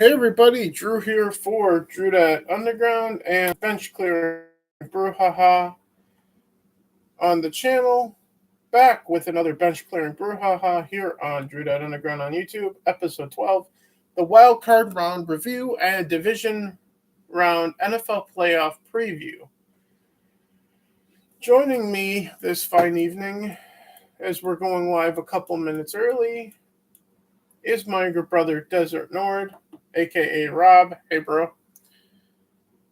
Hey everybody, Drew here for Drew Underground and Bench Clearing Brouhaha on the channel. Back with another Bench Clearing Brouhaha here on Drew Underground on YouTube, episode 12, the Wildcard round review and division round NFL playoff preview. Joining me this fine evening, as we're going live a couple minutes early, is my younger brother Desert Nord, aka Rob. Hey, bro.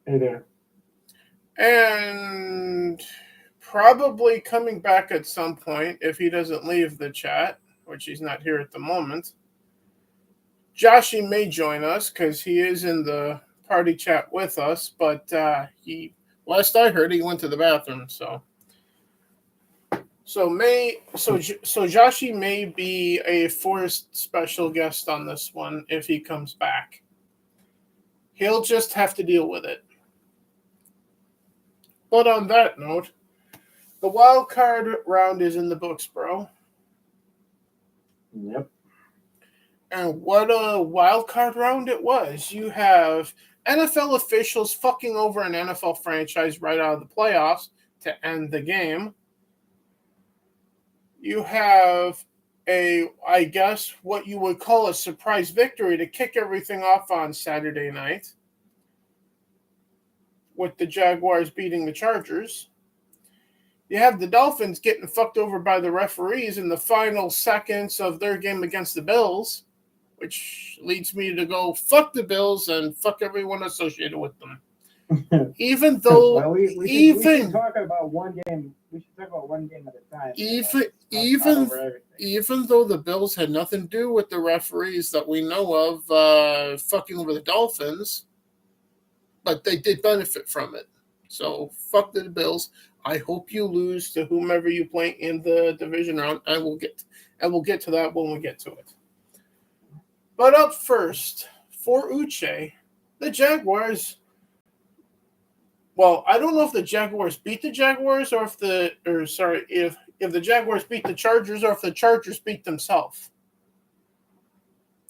Hey there. And probably coming back at some point, if he doesn't leave the chat, which he's not here at the moment, Joshy may join us because he is in the party chat with us, but last I heard, he went to the bathroom, so Joshy may be a forced special guest on this one if he comes back. He'll just have to deal with it. But on that note, the wild card round is in the books, bro. Yep. And what a wild card round it was. You have NFL officials fucking over an NFL franchise right out of the playoffs to end the game. You have I guess, what you would call a surprise victory to kick everything off on Saturday night with the Jaguars beating the Chargers. You have the Dolphins getting fucked over by the referees in the final seconds of their game against the Bills, which leads me to go fuck the Bills and fuck everyone associated with them. Even though, well, we should talk about one game. We should talk about one game at a time. Even though the Bills had nothing to do with the referees that we know of fucking over the Dolphins, but they did benefit from it. So fuck the Bills. I hope you lose to whomever you play in the division round. I will get to that when we get to it. But up first for Uche, the Jaguars. Well, I don't know if the Jaguars beat the Jaguars if the Jaguars beat the Chargers or if the Chargers beat themselves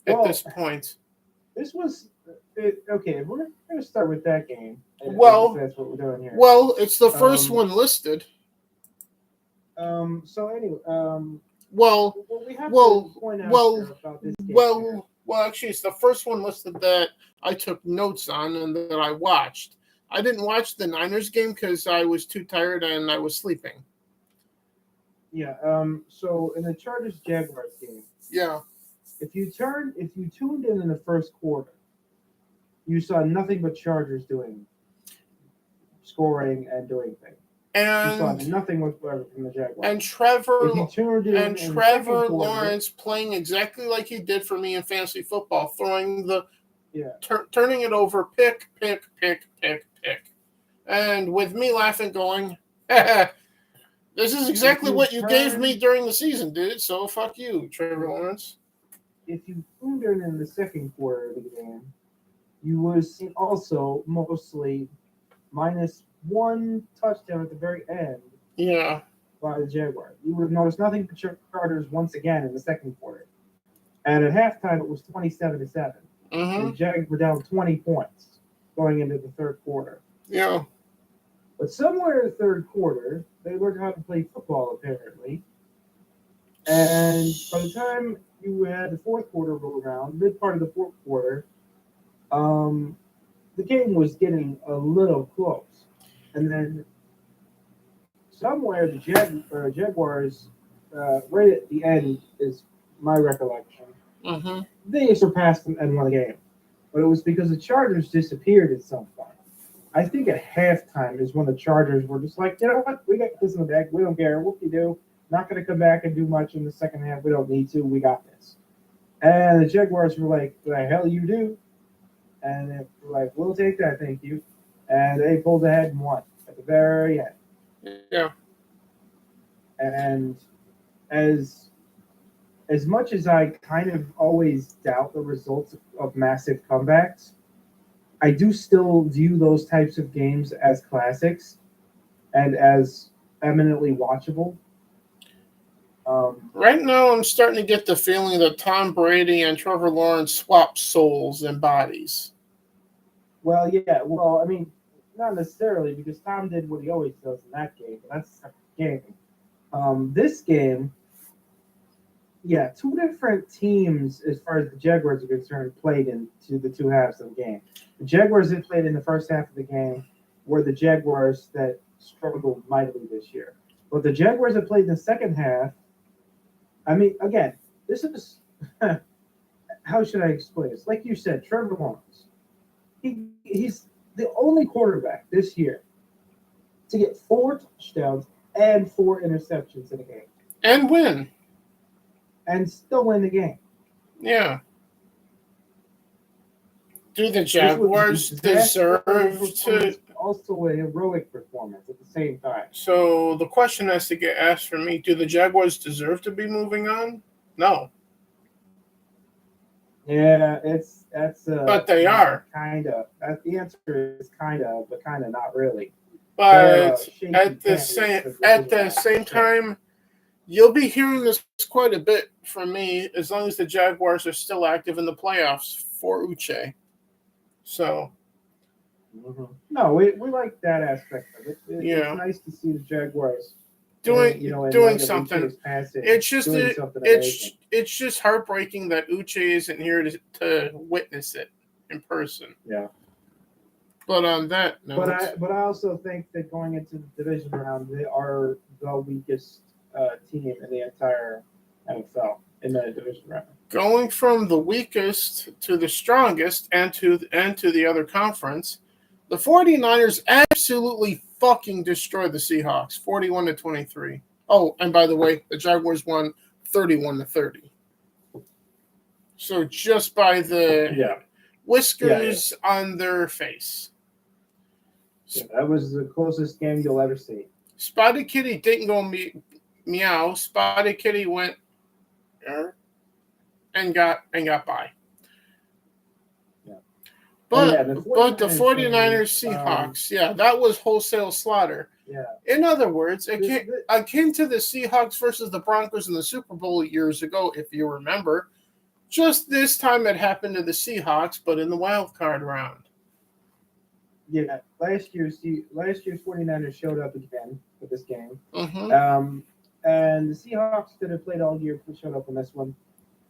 at this point. This was okay. We're going to start with that game. Well, that's what we're doing here. Well, it's the first one listed. So anyway. Well, we have to point out about this game. Well, actually, it's the first one listed that I took notes on and that I watched. I didn't watch the Niners game because I was too tired and I was sleeping. Yeah. So in the Chargers-Jaguars game. Yeah. If you tuned in the first quarter, you saw nothing but Chargers scoring and doing things. And you saw nothing whatsoever from the Jaguars. And Trevor Lawrence playing exactly like he did for me in fantasy football, throwing turning it over, pick. And with me laughing, going, this is exactly what you gave me during the season, dude. So fuck you, Trevor Lawrence. If you tuned in the second quarter of the game, you would have seen also mostly minus one touchdown at the very end. Yeah. By the Jaguars. You would have noticed nothing but Chargers once again in the second quarter. And at halftime, it was 27-7. Mm-hmm. The Jags were down 20 points going into the third quarter. Yeah. But somewhere in the third quarter, they learned how to play football, apparently. And by the time you had the fourth quarter roll around, mid part of the fourth quarter, the game was getting a little close. And then somewhere the Jaguars, right at the end is my recollection, they surpassed them and won the game. But it was because the Chargers disappeared at some point. I think at halftime is when the Chargers were just like, you know what, we got this in the bag. We don't care what you do. Not going to come back and do much in the second half. We don't need to. We got this. And the Jaguars were like, the hell you do? And they were like, we'll take that, thank you. And they pulled ahead and won at the very end. Yeah. And as much as I kind of always doubt the results of massive comebacks, I do still view those types of games as classics and as eminently watchable. Right now, I'm starting to get the feeling that Tom Brady and Trevor Lawrence swap souls and bodies. Well, yeah. Well, I mean, not necessarily because Tom did what he always does in that game. That's a game. This game, yeah, two different teams as far as the Jaguars are concerned played into the two halves of the game. The Jaguars that played in the first half of the game were the Jaguars that struggled mightily this year. But the Jaguars that played in the second half, I mean, again, this is how should I explain this? Like you said, Trevor Lawrence. He's the only quarterback this year to get 4 touchdowns and 4 interceptions in a game. And win. And still win the game. Yeah. Do the Jaguars deserve to... Also a heroic performance at the same time. So the question has to get asked for me, do the Jaguars deserve to be moving on? No. Yeah, but they are. Kind of. The answer is kind of, but kind of not really. But at the same time, you'll be hearing this quite a bit from me as long as the Jaguars are still active in the playoffs for Uche. So. Mm-hmm. No, we like that aspect of it. Yeah. It's nice to see the Jaguars doing something. It's just heartbreaking that Uche isn't here to witness it in person. Yeah. But on that note, but I also think that going into the division round, they are the weakest team in the entire NFL in the division round. Going from the weakest to the strongest and to the other conference, the 49ers absolutely fucking destroyed the Seahawks, 41-23. Oh, and by the way, the Jaguars won 31-30. So just by the whiskers on their face. Yeah, that was the closest game you'll ever see. Spotty Kitty didn't go meow. Spotty Kitty went and got by. But the 49ers Seahawks, that was wholesale slaughter. Yeah. In other words, akin to the Seahawks versus the Broncos in the Super Bowl years ago, if you remember. Just this time it happened to the Seahawks, but in the wild card round. Yeah, last year's 49ers showed up again for this game. Mm-hmm. And the Seahawks that have played all year showed up in this one.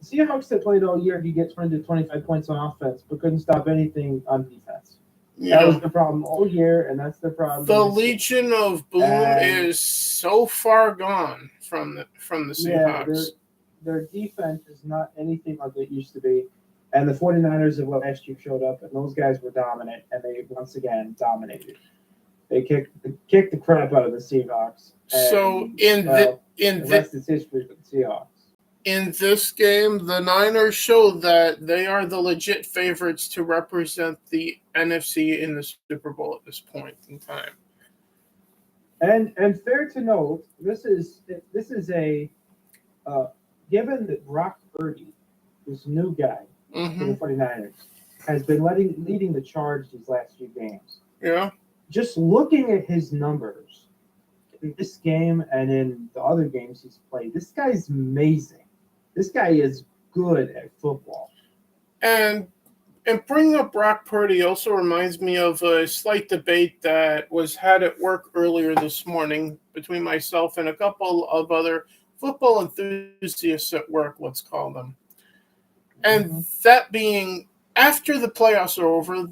The Seahawks that played all year, you get 20 to 25 points on offense, but couldn't stop anything on defense. Yeah. That was the problem all year, and that's the problem. The Legion of Boom is so far gone from the Seahawks. Yeah, their defense is not anything like it used to be. And the 49ers of last year showed up, and those guys were dominant, and they once again dominated. They kicked the crap out of the Seahawks. And, the rest is history for the Seahawks. In this game, the Niners showed that they are the legit favorites to represent the NFC in the Super Bowl at this point in time. And fair to note, this is a given that Brock Purdy, this new guy for the 49ers, has been leading the charge these last few games. Yeah. Just looking at his numbers in this game and in the other games he's played, this guy's amazing. This guy is good at football. And bringing up Brock Purdy also reminds me of a slight debate that was had at work earlier this morning between myself and a couple of other football enthusiasts at work, let's call them. And that being, after the playoffs are over,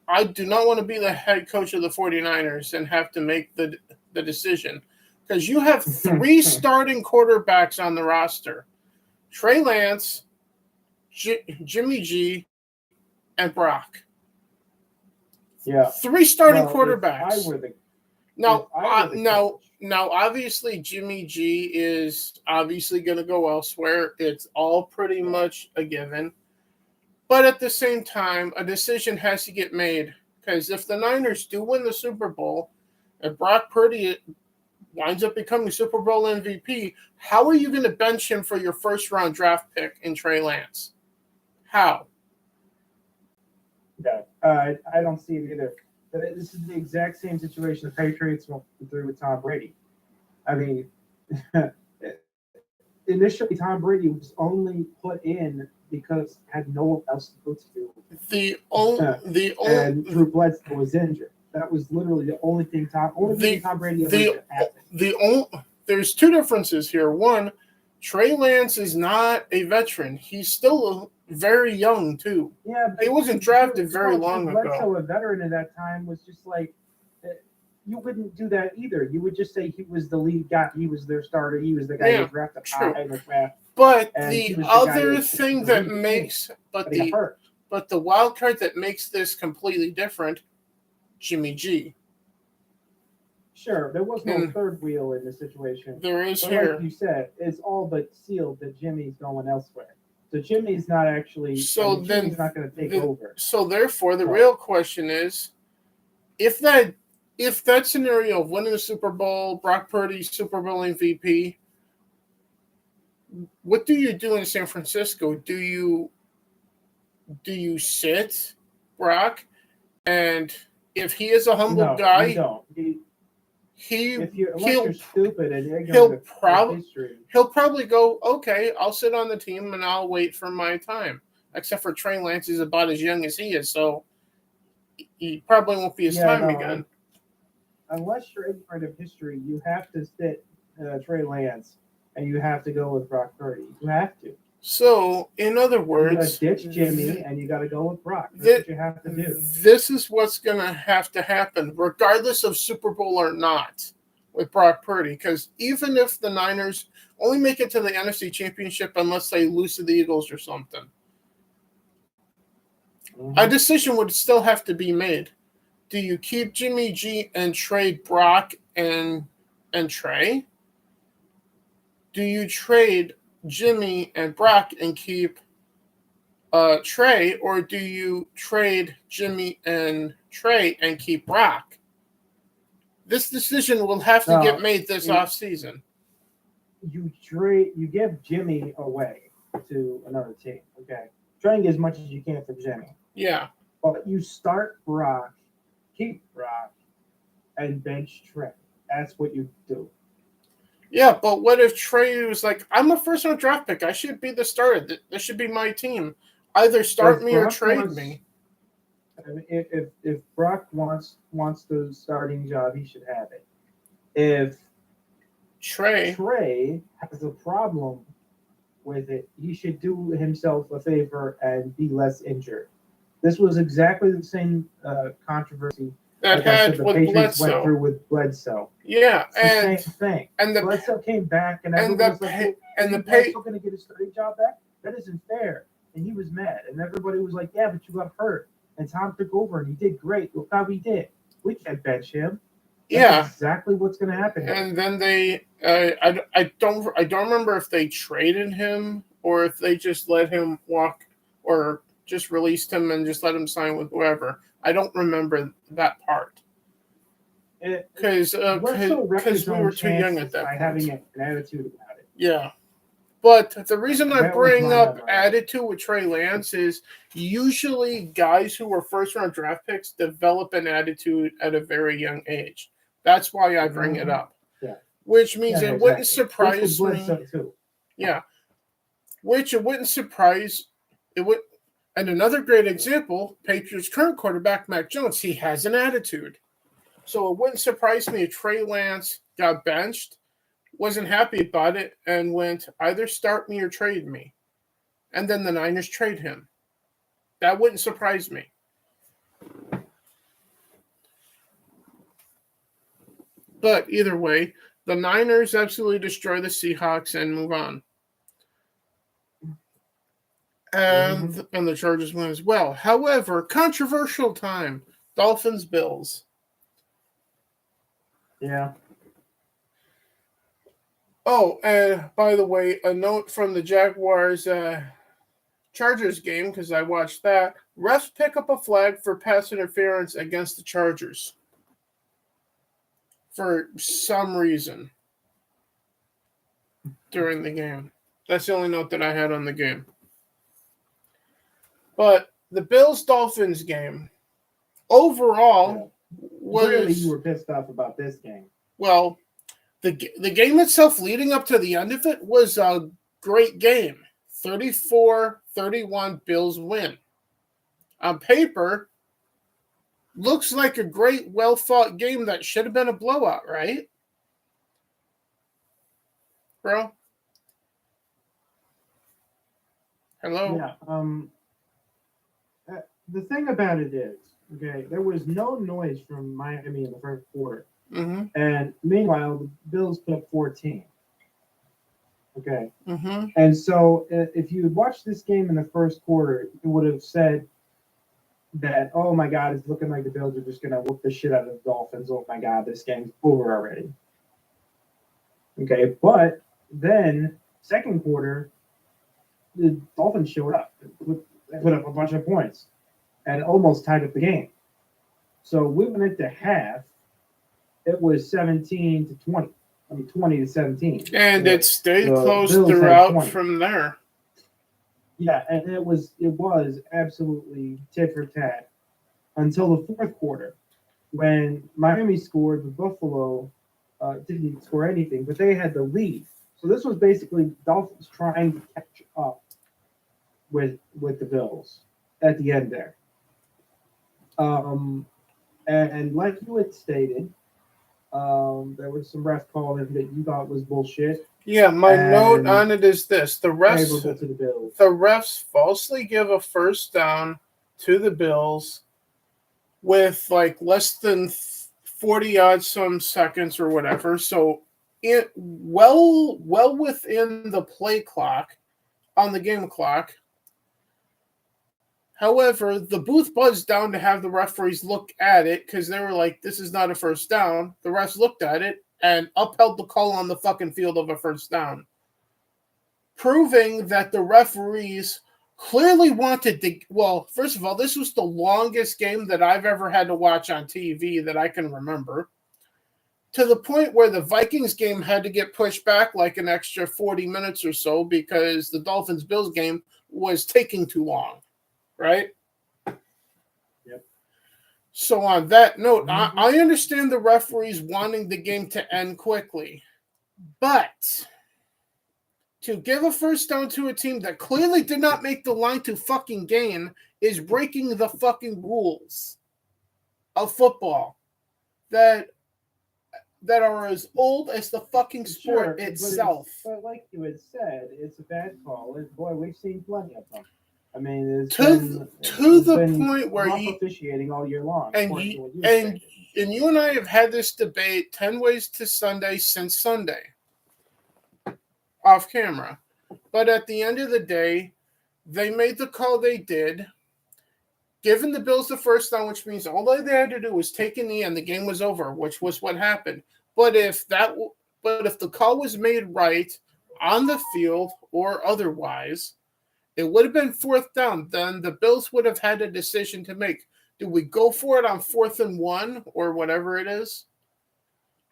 I do not want to be the head coach of the 49ers and have to make the decision. Because you have 3 starting quarterbacks on the roster. Trey Lance, Jimmy G, and Brock. Yeah. 3 starting quarterbacks. Now, obviously, Jimmy G is obviously going to go elsewhere. It's all pretty much a given. But at the same time, a decision has to get made. Because if the Niners do win the Super Bowl, and Brock Purdy winds up becoming Super Bowl MVP, how are you going to bench him for your first-round draft pick in Trey Lance? How? Yeah, I don't see it either. This is the exact same situation the Patriots went through with Tom Brady. I mean, initially Tom Brady was only put in because had no one else to go to. And Drew Bledsoe was injured. That was literally the only thing Tom Brady ever happened. There's two differences here. One, Trey Lance is not a veteran. He's still very young too. Yeah, he wasn't drafted very long ago. Bledsoe, a veteran at that time, was just like, you wouldn't do that either. You would just say he was the lead guy. He was their starter. He was the guy who drafted high in the draft. But the other thing that makes, but the wild card that makes this completely different, Jimmy G. Sure, there was no third wheel in this situation. There is but here. Like you said, it's all but sealed that Jimmy's going elsewhere. So Jimmy's not actually. Jimmy's not going to take over. So therefore, the real question is, if that scenario of winning the Super Bowl, Brock Purdy, Super Bowl MVP, what do you do in San Francisco? Do you sit Brock, and if he is a humble guy, you don't. Unless you're stupid and he'll probably go, okay, I'll sit on the team and I'll wait for my time. Except for Trey Lance is about as young as he is, so he probably won't be his time again. Unless you're ignorant of history, you have to sit Trey Lance and you have to go with Brock Purdy. You have to. So, in other words, you got to ditch Jimmy and you got to go with Brock. That's what you have to do. This is what's going to have to happen, regardless of Super Bowl or not, with Brock Purdy. Because even if the Niners only make it to the NFC Championship unless they lose to the Eagles or something, a decision would still have to be made. Do you keep Jimmy G and trade Brock and Trey? Do you trade Jimmy and Brock and keep Trey, or do you trade Jimmy and Trey and keep Brock? This decision will have to get made this offseason. You give Jimmy away to another team. Okay, try and get as much as you can for Jimmy. Yeah, but you start Brock, keep Brock, and bench Trey. That's what you do. Yeah, but what if Trey was like, I'm a first-round draft pick. I should be the starter. This should be my team. Either start me or trade me. I mean, if Brock wants the starting job, he should have it. If Trey has a problem with it, he should do himself a favor and be less injured. This was exactly the same controversy that had the with Patriots Bledsoe. Went through with Bledsoe. Yeah, and same thing. And the Bledsoe came back, and everyone was like, Bledsoe going to get his starting job back? That isn't fair. And he was mad, and everybody was like, yeah, but you got hurt, and Tom took over, and he did great. Look how he did. We can't bench him. That's exactly what's going to happen here. And then they, I don't remember if they traded him or if they just let him walk or just released him and just let him sign with whoever. I don't remember that part because we were too young at that point. Having an attitude about it. Yeah, but the reason I bring up attitude with Trey Lance is usually guys who were first-round draft picks develop an attitude at a very young age. That's why I bring it up. Yeah. Which means it wouldn't surprise me. Too. Yeah. Which it wouldn't surprise. It would. And another great example, Patriots' current quarterback, Mac Jones, he has an attitude. So it wouldn't surprise me if Trey Lance got benched, wasn't happy about it, and went either start me or trade me. And then the Niners trade him. That wouldn't surprise me. But either way, the Niners absolutely destroy the Seahawks and move on. And the Chargers win as well. However, controversial time. Dolphins, Bills. Yeah. Oh, and by the way, a note from the Jaguars Chargers game, because I watched that. Refs pick up a flag for pass interference against the Chargers. For some reason. During the game. That's the only note that I had on the game. But the Bills-Dolphins game, overall, Clearly you were pissed off about this game. Well, The game itself leading up to the end of it was a great game. 34-31 Bills win. On paper, looks like a great, well-fought game that should have been a blowout, right? Bro? Hello? Yeah. The thing about it is, okay, there was no noise from Miami in the first quarter. Mm-hmm. And meanwhile, the Bills put up 14. Okay. Mm-hmm. And so if you had watched this game in the first quarter, you would have said that, oh my God, it's looking like the Bills are just going to whoop the shit out of the Dolphins. Oh my God, this game's over already. Okay. But then, second quarter, the Dolphins showed up. They put up a bunch of points and almost tied up the game. So we went into half. It was 17-20. 20-17. And so it stayed close Bills throughout from there. Yeah, and it was absolutely tit for tat until the fourth quarter, when Miami scored. The Buffalo didn't score anything, but they had the lead. So this was basically Dolphins trying to catch up with the Bills at the end there. And like you had stated, there was some ref calling that you thought was bullshit. Yeah, my note on it is this: the refs falsely give a first down to the Bills with like less than 40 odd some seconds or whatever. So it well within the play clock on the game clock. However, the booth buzzed down to have the referees look at it because they were like, this is not a first down. The refs looked at it and upheld the call on the fucking field of a first down, proving that the referees clearly wanted to. Well, first of all, this was the longest game that I've ever had to watch on TV that I can remember, to the point where the Vikings game had to get pushed back like an extra 40 minutes or so because the Dolphins-Bills game was taking too long. Right? Yep. So on that note, I understand the referees wanting the game to end quickly. But to give a first down to a team that clearly did not make the line to fucking gain is breaking the fucking rules of football that are as old as the fucking sport itself. But like you had said, it's a bad call. And boy, we've seen plenty of them. I mean, to the point where officiating all year long. And you and I have had this debate 10 ways to Sunday since Sunday, off camera. But at the end of the day, they made the call they did, given the Bills the first down, which means all they had to do was take a knee and the game was over, which was what happened. But if the call was made right on the field or otherwise, it would have been fourth down. Then the Bills would have had a decision to make. Do we go for it on 4th and 1 or whatever it is?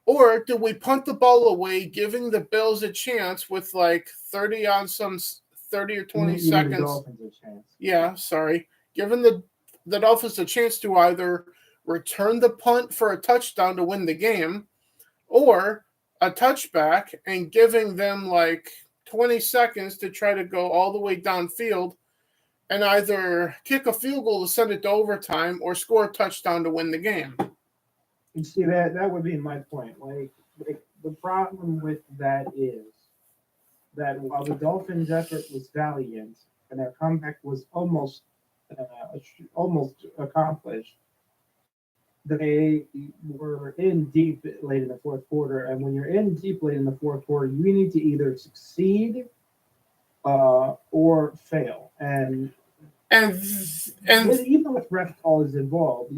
Or do we punt the ball away, giving the Bills a chance with like 30 or 20 seconds? Dolphins a chance. Yeah, sorry. Giving the Dolphins a chance to either return the punt for a touchdown to win the game or a touchback, and giving them like 20 seconds to try to go all the way downfield and either kick a field goal to send it to overtime or score a touchdown to win the game. You see, that would be my point. Like the problem with that is that while the Dolphins' effort was valiant and their comeback was almost accomplished, they were in deep late in the fourth quarter. And when you're in deep late in the fourth quarter, you need to either succeed or fail. And even with ref calls involved,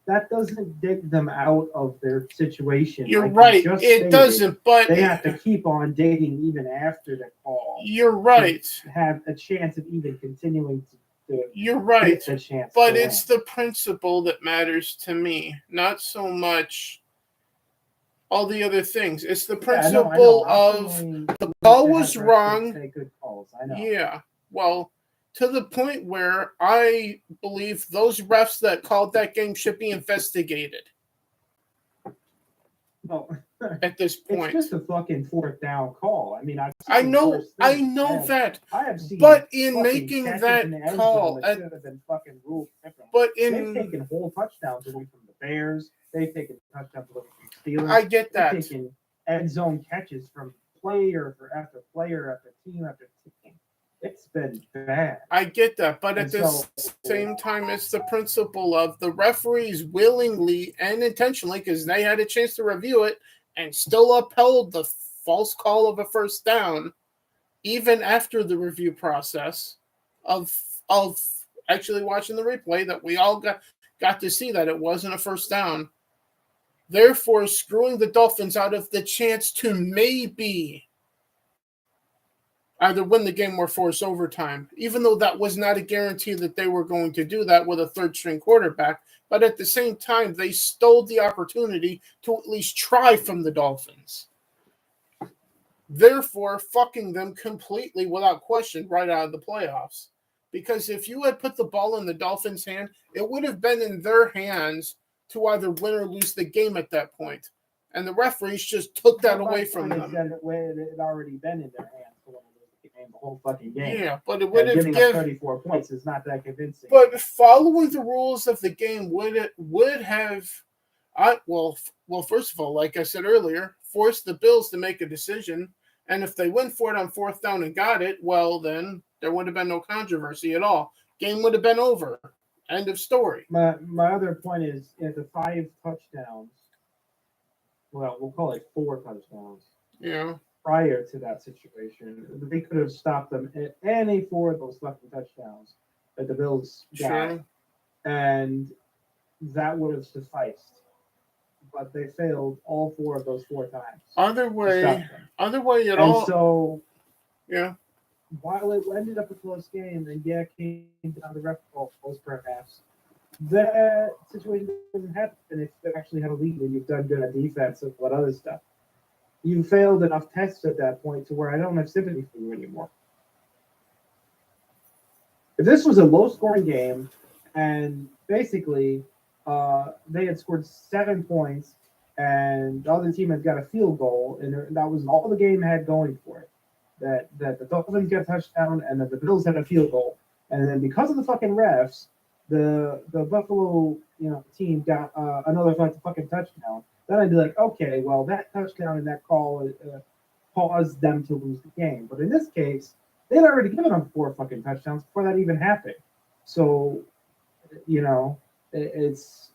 that doesn't dig them out of their situation. You're right. It doesn't, but they have to keep on dating even after the call. You're right. To have a chance of even continuing to. You're right, but it's the principle that matters to me, not so much all the other things. It's the principle of the call was wrong. Good calls. I know. Yeah, well, to the point where I believe those refs that called that game should be investigated. Well, at this point. It's just a fucking fourth down call. I mean, I know that. I have seen, but in making that call, that should have been fucking ruled different. But they've taken whole touchdowns away from the Bears. They've taken touchdowns away from the Steelers. I get that. They've taken end zone catches from player after player after team after team. It's been bad. I get that, but at the same time, it's the principle of the referees willingly and intentionally, because they had a chance to review it and still upheld the false call of a first down, even after the review process of actually watching the replay, that we all got to see that it wasn't a first down. Therefore, screwing the Dolphins out of the chance to maybe either win the game or force overtime, even though that was not a guarantee that they were going to do that with a third-string quarterback. But at the same time, they stole the opportunity to at least try from the Dolphins. Therefore, fucking them completely, without question, right out of the playoffs. Because if you had put the ball in the Dolphins' hand, it would have been in their hands to either win or lose the game at that point. And the referees just took that away from them. It had already been in their hands for the whole fucking game. Yeah, but it would have given up 34 points is not that convincing. But following the rules of the game would have, first of all, like I said earlier, forced the Bills to make a decision. And if they went for it on fourth down and got it, well, then there would have been no controversy at all. Game would have been over. End of story. My other point is, at the 5 touchdowns, well, we'll call it 4 touchdowns. Yeah. Prior to that situation, they could have stopped them at any 4 of those fucking touchdowns that the Bills got, and that would have sufficed. But they failed all 4 of those 4 times. Other way at and all. So, yeah. While it ended up a close game, and came down the ref calls perhaps, that situation doesn't happen if you actually have a lead and you've done good at defense and what other stuff. You failed enough tests at that point to where I don't have sympathy for you anymore. If this was a low-scoring game, and basically they had scored 7 points, and the other team had got a field goal, and that was all the game had going for it, that the Dolphins got a touchdown, and that the Bills had a field goal, and then because of the fucking refs, the Buffalo team got another fucking touchdown. Then I'd be like, okay, well, that touchdown and that call caused them to lose the game. But in this case, they'd already given them 4 fucking touchdowns before that even happened. So, it's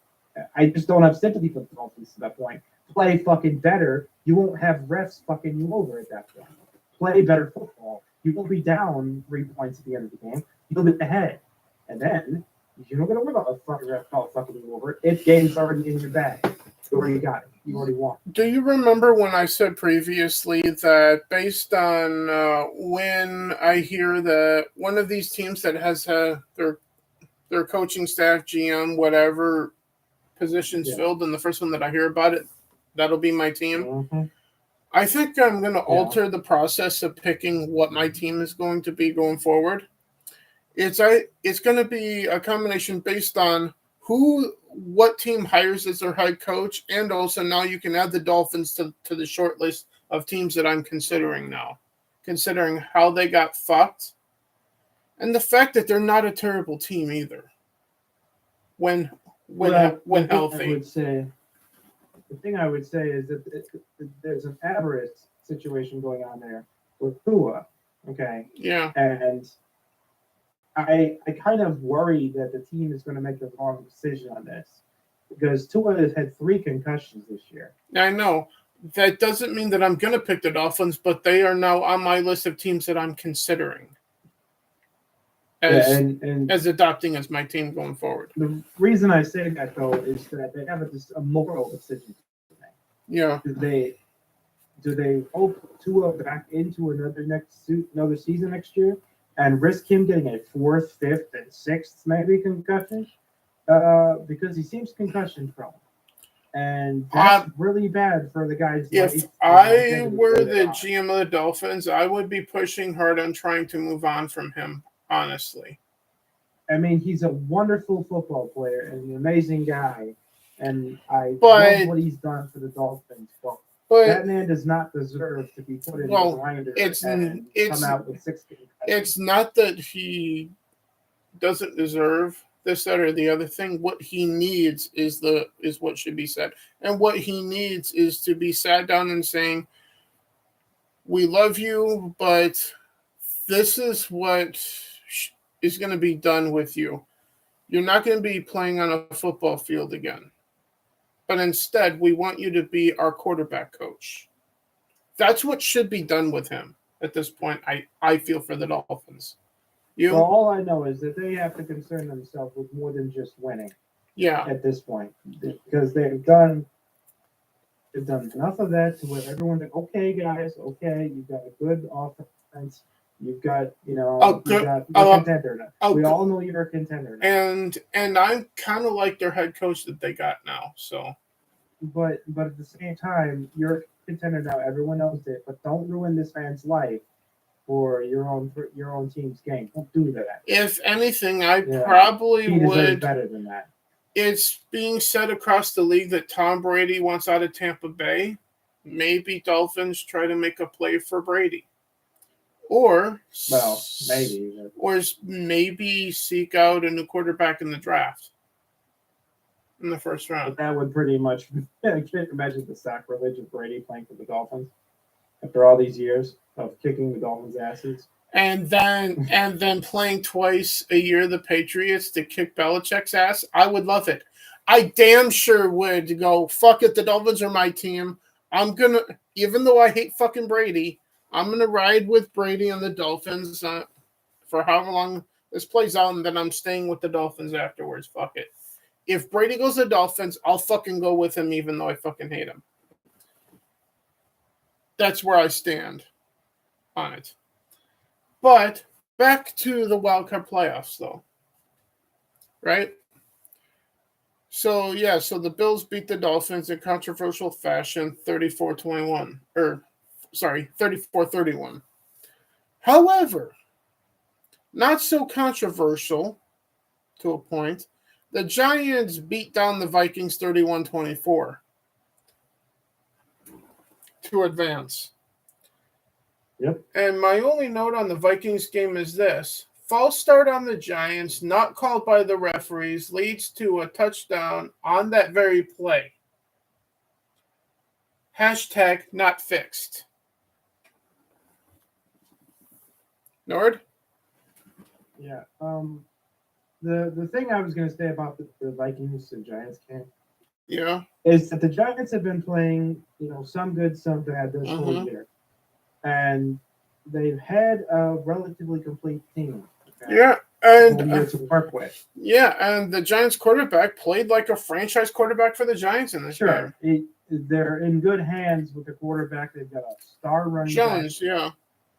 I just don't have sympathy for the Dolphins to that point. Play fucking better. You won't have refs fucking you over at that point. Play better football. You won't be down 3 points at the end of the game. You'll be ahead. And then you're not going to worry about a fucking ref call fucking you over. If game's already in your bag. You already got it. You already won. Do you remember when I said previously that based on when I hear that one of these teams that has their coaching staff, GM, whatever positions filled, and the first one that I hear about it, that'll be my team. Mm-hmm. I think I'm going to alter the process of picking what my team is going to be going forward. It's going to be a combination based on what team hires as their head coach, and also now you can add the Dolphins to the short list of teams that I'm considering now, considering how they got fucked, and the fact that they're not a terrible team either. When healthy. The thing I would say is that there's an avarice situation going on there with Tua. Okay. Yeah. And I kind of worry that the team is going to make the wrong decision on this, because Tua has had 3 concussions this year. I know. That doesn't mean that I'm going to pick the Dolphins, but they are now on my list of teams that I'm considering as adopting as my team going forward. The reason I say that, though, is that they have a moral decision to make. Yeah. Do they hope Tua back into another season next year and risk him getting a 4th, 5th, and 6th maybe concussion? Because he seems concussion prone. And that's really bad for the guys. If I were the GM of the Dolphins, I would be pushing hard on trying to move on from him, honestly. I mean, he's a wonderful football player and an amazing guy. And I love what he's done for the Dolphins. Well, But that man does not deserve to be put in the grinder and come out with 16. It's not that he doesn't deserve this, that, or the other thing. What he needs is what should be said, and what he needs is to be sat down and saying, "We love you, but this is what is going to be done with you. You're not going to be playing on a football field again. But instead, we want you to be our quarterback coach." That's what should be done with him at this point, I feel, for the Dolphins. Well, all I know is that they have to concern themselves with more than just winning. Yeah. At this point. Because they've done enough of that to where everyone's like, okay, guys, okay, you've got a good offense. You've got, you're a contender now. We all know you're a contender now. And I'm kind of like their head coach that they got now. So, but at the same time, you're a contender now. Everyone knows it. But don't ruin this man's life for your own team's game. Don't do that. If anything, I probably would. Better than that. It's being said across the league that Tom Brady wants out of Tampa Bay. Maybe Dolphins try to make a play for Brady. Or maybe seek out a new quarterback in the draft in the first round. But that would pretty much. I can't imagine the sacrilege of Brady playing for the Dolphins after all these years of kicking the Dolphins' asses, and then playing twice a year the Patriots to kick Belichick's ass. I would love it. I damn sure would go. Fuck it, the Dolphins are my team. I'm gonna, even though I hate fucking Brady, I'm going to ride with Brady and the Dolphins for however long this plays out, and then I'm staying with the Dolphins afterwards. Fuck it. If Brady goes to the Dolphins, I'll fucking go with him even though I fucking hate him. That's where I stand on it. But back to the Wildcard playoffs, though. Right? So the Bills beat the Dolphins in controversial fashion, 34-21. 34-31. However, not so controversial to a point, the Giants beat down the Vikings 31-24 to advance. Yep. And my only note on the Vikings game is this. False start on the Giants, not called by the referees, leads to a touchdown on that very play. Hashtag not fixed. Nord? Yeah. The thing I was going to say about the Vikings and Giants game, is that the Giants have been playing, some good, some bad this whole year, and they've had a relatively complete team. Okay? Yeah, and to work with. Yeah, and the Giants quarterback played like a franchise quarterback for the Giants in this game. They're in good hands with the quarterback. They've got a star running Jones, back,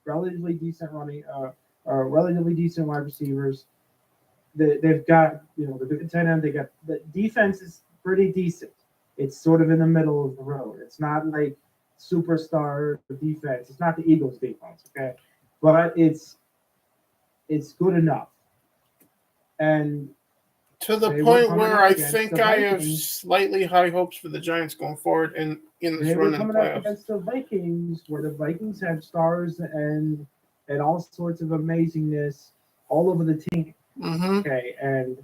relatively decent relatively decent wide receivers. They've got, the good tight end. They got the defense is pretty decent. It's sort of in the middle of the road. It's not like superstar defense. It's not the Eagles' defense, okay? But it's good enough. And to the point where I think I have slightly high hopes for the Giants going forward in this run in the playoffs. They were coming up against the Vikings, where the Vikings have stars and all sorts of amazingness all over the team. Mm-hmm. Okay, and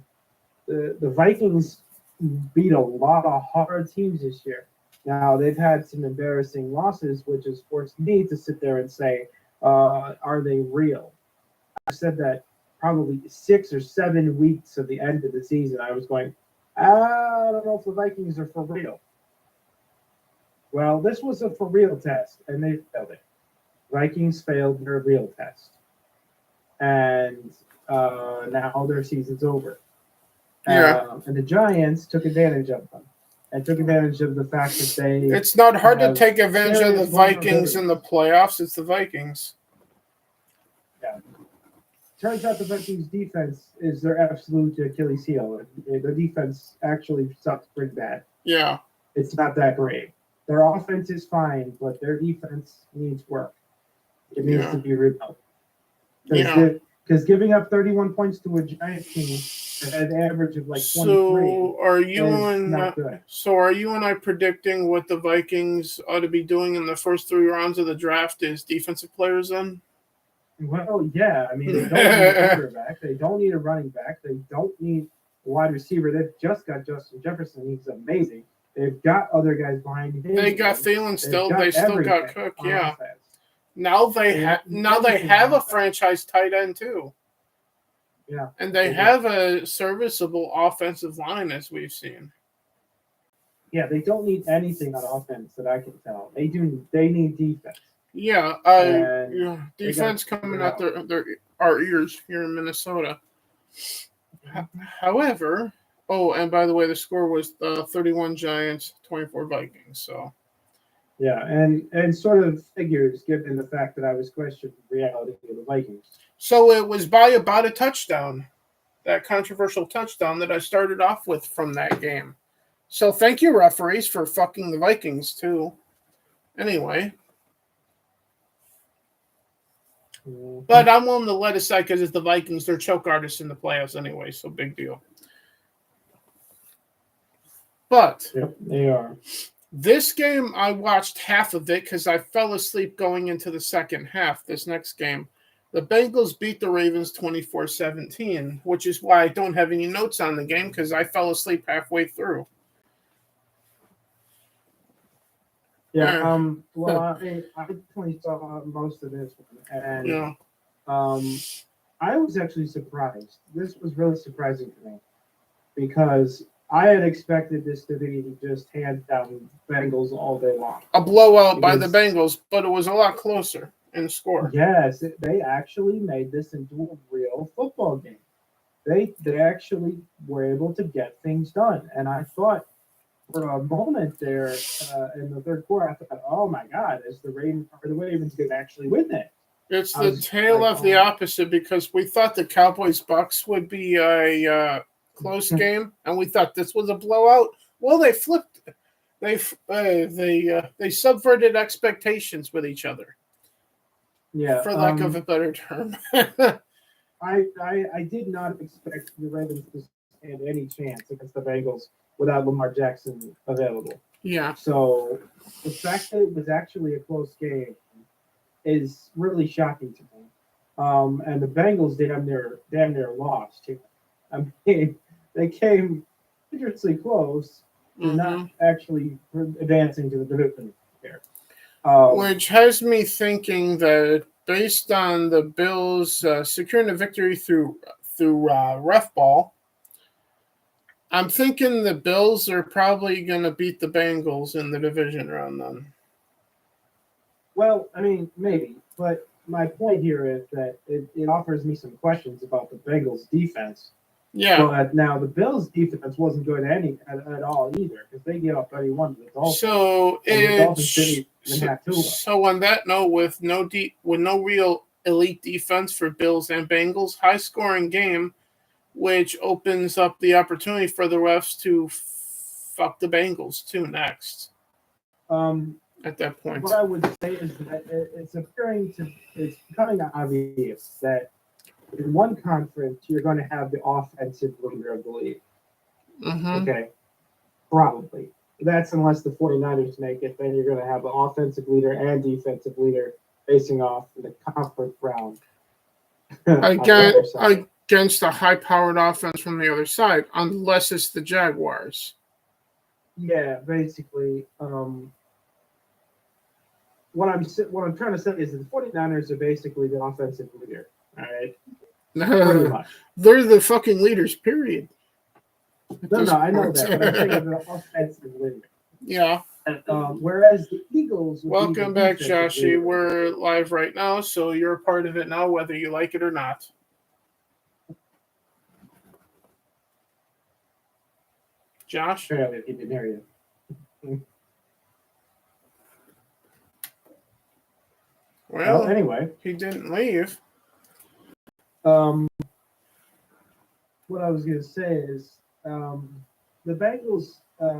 the Vikings beat a lot of hard teams this year. Now, they've had some embarrassing losses, which has forced me to sit there and say, are they real? I said that probably 6 or 7 weeks of the end of the season. I was going, I don't know if the Vikings are for real. Well, this was a for real test, and they failed it. Vikings failed their real test. And now their season's over. And the Giants took advantage of them. And took advantage of the fact that they... It's not hard to take advantage of the Vikings in the playoffs. It's the Vikings. Yeah. Turns out the Vikings' defense is their absolute Achilles heel. Their defense actually sucks pretty bad. Yeah. It's not that great. Their offense is fine, but their defense needs work. It needs to be rebuilt. Because giving up 31 points to a Giants team an average of like 23. So are you not good. So are you and I predicting what the Vikings ought to be doing in the first 3 rounds of the draft is defensive players then? Well, yeah. I mean, they don't need a quarterback. They don't need a running back. They don't need a wide receiver. They've just got Justin Jefferson. He's amazing. They've got other guys behind him. They got Thielen still. They still got Cook. Yeah. Offense. Now they have a franchise tight end too. Yeah. And they have a serviceable offensive line, as we've seen. Yeah, they don't need anything on offense that I can tell. They need defense. Yeah, defense coming out our ears here in Minnesota. However, and by the way, the score was 31 Giants, 24 Vikings. So. Yeah, and sort of figures given the fact that I was questioning the reality of the Vikings. So it was by about a touchdown, that controversial touchdown that I started off with from that game. So thank you, referees, for fucking the Vikings too. Anyway. But I'm willing to let it aside because it's the Vikings. They're choke artists in the playoffs anyway, so big deal. But yep, they are. This game, I watched half of it because I fell asleep going into the second half. This next game, the Bengals beat the Ravens 24-17, which is why I don't have any notes on the game because I fell asleep halfway through. Yeah, well, I definitely saw most of this one, and yeah. I was actually surprised. This was really surprising to me because I had expected this to be just hands down Bengals all day long. A blowout by the Bengals, but it was a lot closer in score. Yes, they actually made this into a real football game. They actually were able to get things done, and I thought. For a moment there in the third quarter, I thought, "Oh my God, is the Ravens going to actually win it?" It's the tale of the opposite because we thought the Cowboys-Bucks would be a close game, and we thought this was a blowout. Well, they flipped. They subverted expectations with each other. Yeah, for lack of a better term. I did not expect the Ravens to stand any chance against the Bengals without Lamar Jackson available. Yeah. So the fact that it was actually a close game is really shocking to me. And the Bengals damn near lost. I mean, they came dangerously close to not actually advancing to the division here. Which has me thinking that based on the Bills securing a victory through ref ball, I'm thinking the Bills are probably going to beat the Bengals in the division round then. Well, I mean, maybe. But my point here is that it offers me some questions about the Bengals' defense. Yeah. But now the Bills' defense wasn't good at all either because they gave up 31 to the Dolphins. So the Dolphins didn't even have Tua. So on that note, with no real elite defense for Bills and Bengals, high scoring game, which opens up the opportunity for the refs to fuck the Bengals too next. At that point, what I would say is that it's becoming obvious that in one conference you're going to have the offensive leader of the league. Okay, probably. That's unless the 49ers make it, then you're going to have the offensive leader and defensive leader facing off in the conference round. Against a high-powered offense from the other side, unless it's the Jaguars. Yeah, basically. What I'm trying to say is that the 49ers are basically the offensive leader. All right. Pretty much. They're the fucking leaders, period. No, I know that, but I'm saying the offensive leader. Yeah. Whereas the Eagles. Welcome back, Joshi. We're live right now, so you're a part of it now, whether you like it or not. Josh? Apparently, he didn't hear you. Well, anyway, he didn't leave. What I was going to say is the Bengals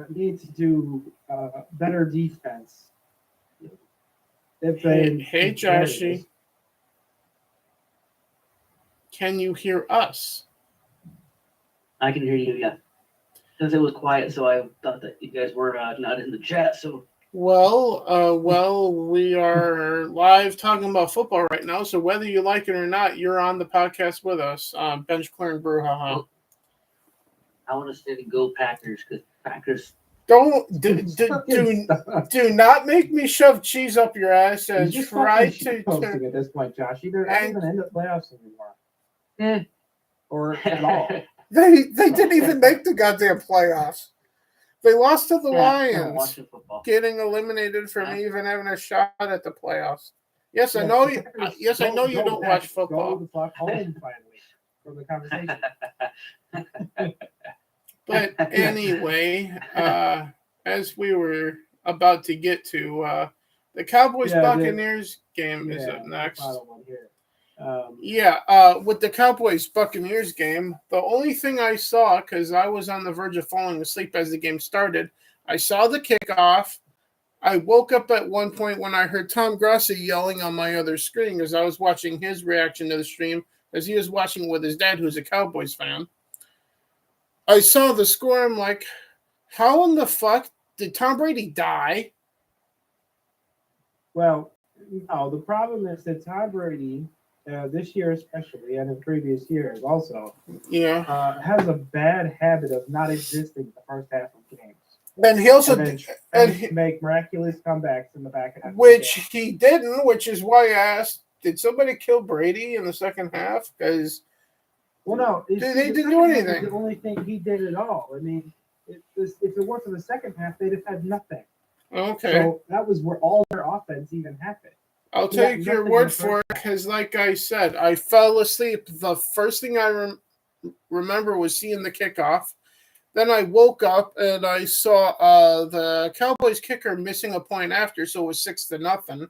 need to do better defense. Hey, Joshie. Can you hear us? I can hear you, yeah. Because it was quiet, so I thought that you guys were not in the chat. So Well, we are live talking about football right now. So whether you like it or not, you're on the podcast with us. Bench clearing Brouhaha. I want to say to go Packers because Packers. Don't do not make me shove cheese up your ass and He's just try fucking to. shitposting at this point, Josh. Either not even end the playoffs anymore, or at all. They didn't even make the goddamn playoffs. They lost to the Lions, getting eliminated from even having a shot at the playoffs. Yes, I know. Yes, I know you don't watch football. Go the fuck home finally from the conversation. But anyway, as we were about to get to, the Cowboys-Buccaneers game is up next. With the Cowboys-Buccaneers game, the only thing I saw, because I was on the verge of falling asleep as the game started, I saw the kickoff. I woke up at one point when I heard Tom Grossi yelling on my other screen because I was watching his reaction to the stream as he was watching with his dad, who's a Cowboys fan. I saw the score. I'm like, how in the fuck did Tom Brady die? Well, no, the problem is that Tom Brady, this year especially, and in previous years also, has a bad habit of not existing the first half of games. And he also make miraculous comebacks in the back half, which he didn't. Which is why I asked, did somebody kill Brady in the second half? Because no, they didn't do anything. The only thing he did at all. I mean, if it weren't for the second half, they'd have had nothing. Okay. So that was where all their offense even happened. I'll take your word for it because, like I said, I fell asleep. The first thing I remember was seeing the kickoff. Then I woke up and I saw the Cowboys kicker missing a point after, so it was 6-0.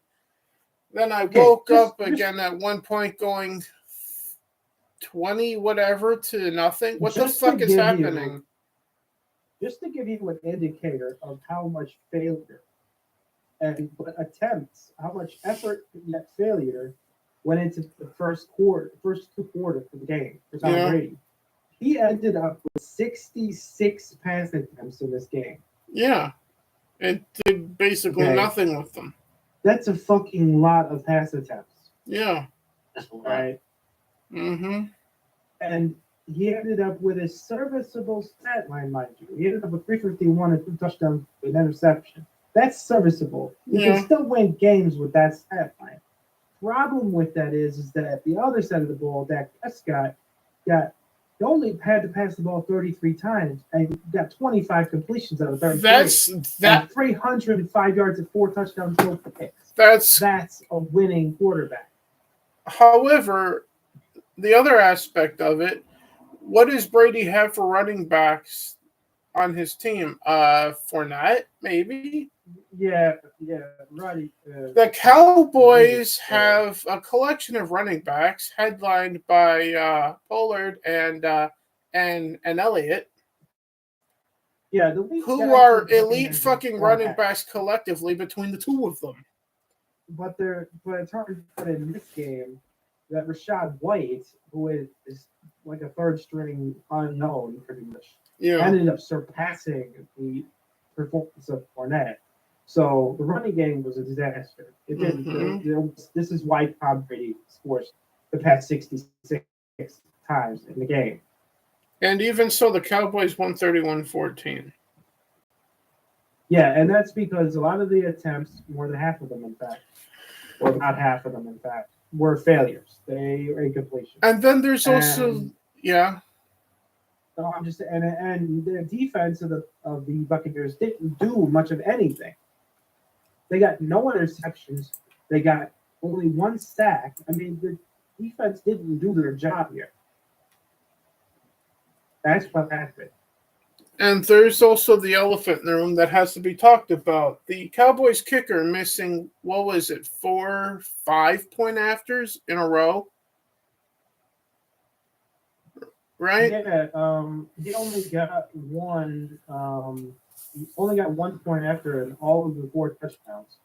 Then I woke up again at one point going 20 whatever to nothing. What the fuck is happening? Just to give you an indicator of how much failure and attempts, how much effort yet failure went into the first two quarters of the game for Tom Brady. He ended up with 66 pass attempts in this game. Yeah. It did basically nothing with them. That's a fucking lot of pass attempts. Yeah. That's a lot. Right? Mm-hmm. And he ended up with a serviceable stat line, mind you. He ended up with 351 and 2 touchdowns with an interception. That's serviceable. You can still win games with that stat line. Problem with that is that at the other side of the ball, Dak Prescott he only had to pass the ball 33 times and got 25 completions out of 33. That's 305 yards and 4 touchdowns, no picks. That's a winning quarterback. However, the other aspect of it, what does Brady have for running backs on his team? Fournette, maybe? Yeah, right. The Cowboys have a collection of running backs headlined by Pollard and Elliott. Yeah, who are elite fucking running backs collectively between the two of them. But it turned out in this game that Rachaad White, who is like a third string unknown pretty much, ended up surpassing the performance of Fournette. So the running game was a disaster. It didn't. This is why Tom Brady scores the past 66 times in the game. And even so, the Cowboys won 31-14. Yeah, and that's because a lot of the attempts, more than half of them, in fact, or about half of them, in fact, were failures. They were incompletion. And then there's also, So I'm just and the defense of the Buccaneers didn't do much of anything. They got no interceptions. They got only 1 sack. I mean, the defense didn't do their job here. That's what happened. And there's also the elephant in the room that has to be talked about. The Cowboys kicker missing, 4, 5 point afters in a row? Right? Yeah, he only got one. He only got 1 point after in all of the 4 touchdowns,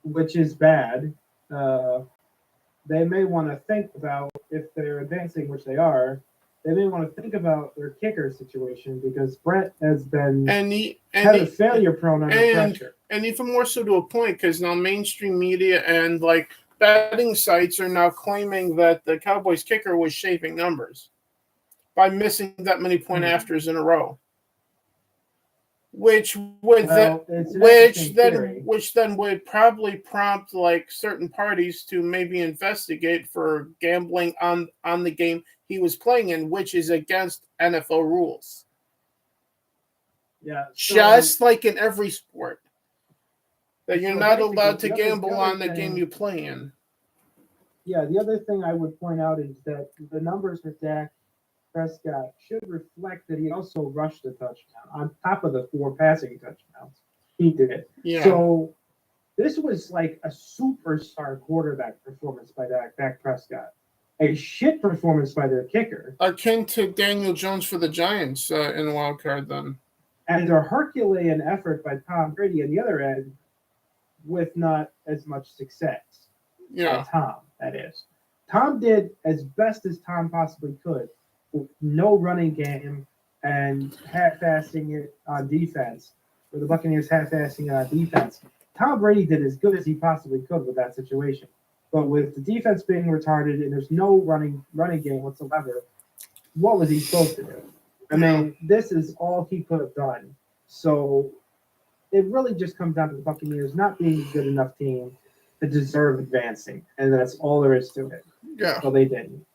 which is bad. They may want to think about if they're advancing, which they are, they may want to think about their kicker situation because Brett has been and a failure prone under pressure. And even more so to a point, because now mainstream media and like betting sites are now claiming that the Cowboys kicker was shaving numbers by missing that many point afters in a row. Which would which then would probably prompt like certain parties to maybe investigate for gambling on the game he was playing in, which is against NFL rules. Yeah, just like in every sport, that you're not allowed to gamble on the game you play in. Yeah, the other thing I would point out is that the numbers for Dak Prescott should reflect that he also rushed a touchdown on top of the 4 passing touchdowns he did. Yeah. So this was like a superstar quarterback performance by Dak Prescott. A shit performance by their kicker. Akin to Daniel Jones for the Giants in the wild card then. And a Herculean effort by Tom Brady on the other end with not as much success. Yeah. Tom, that is. Tom did as best as Tom possibly could. No running game and half-assing it on defense, or the Buccaneers half-assing it on defense. Tom Brady did as good as he possibly could with that situation. But with the defense being retarded and there's no running game whatsoever, what was he supposed to do? I mean, this is all he could have done. So it really just comes down to the Buccaneers not being a good enough team to deserve advancing. And that's all there is to it. Yeah. So they didn't.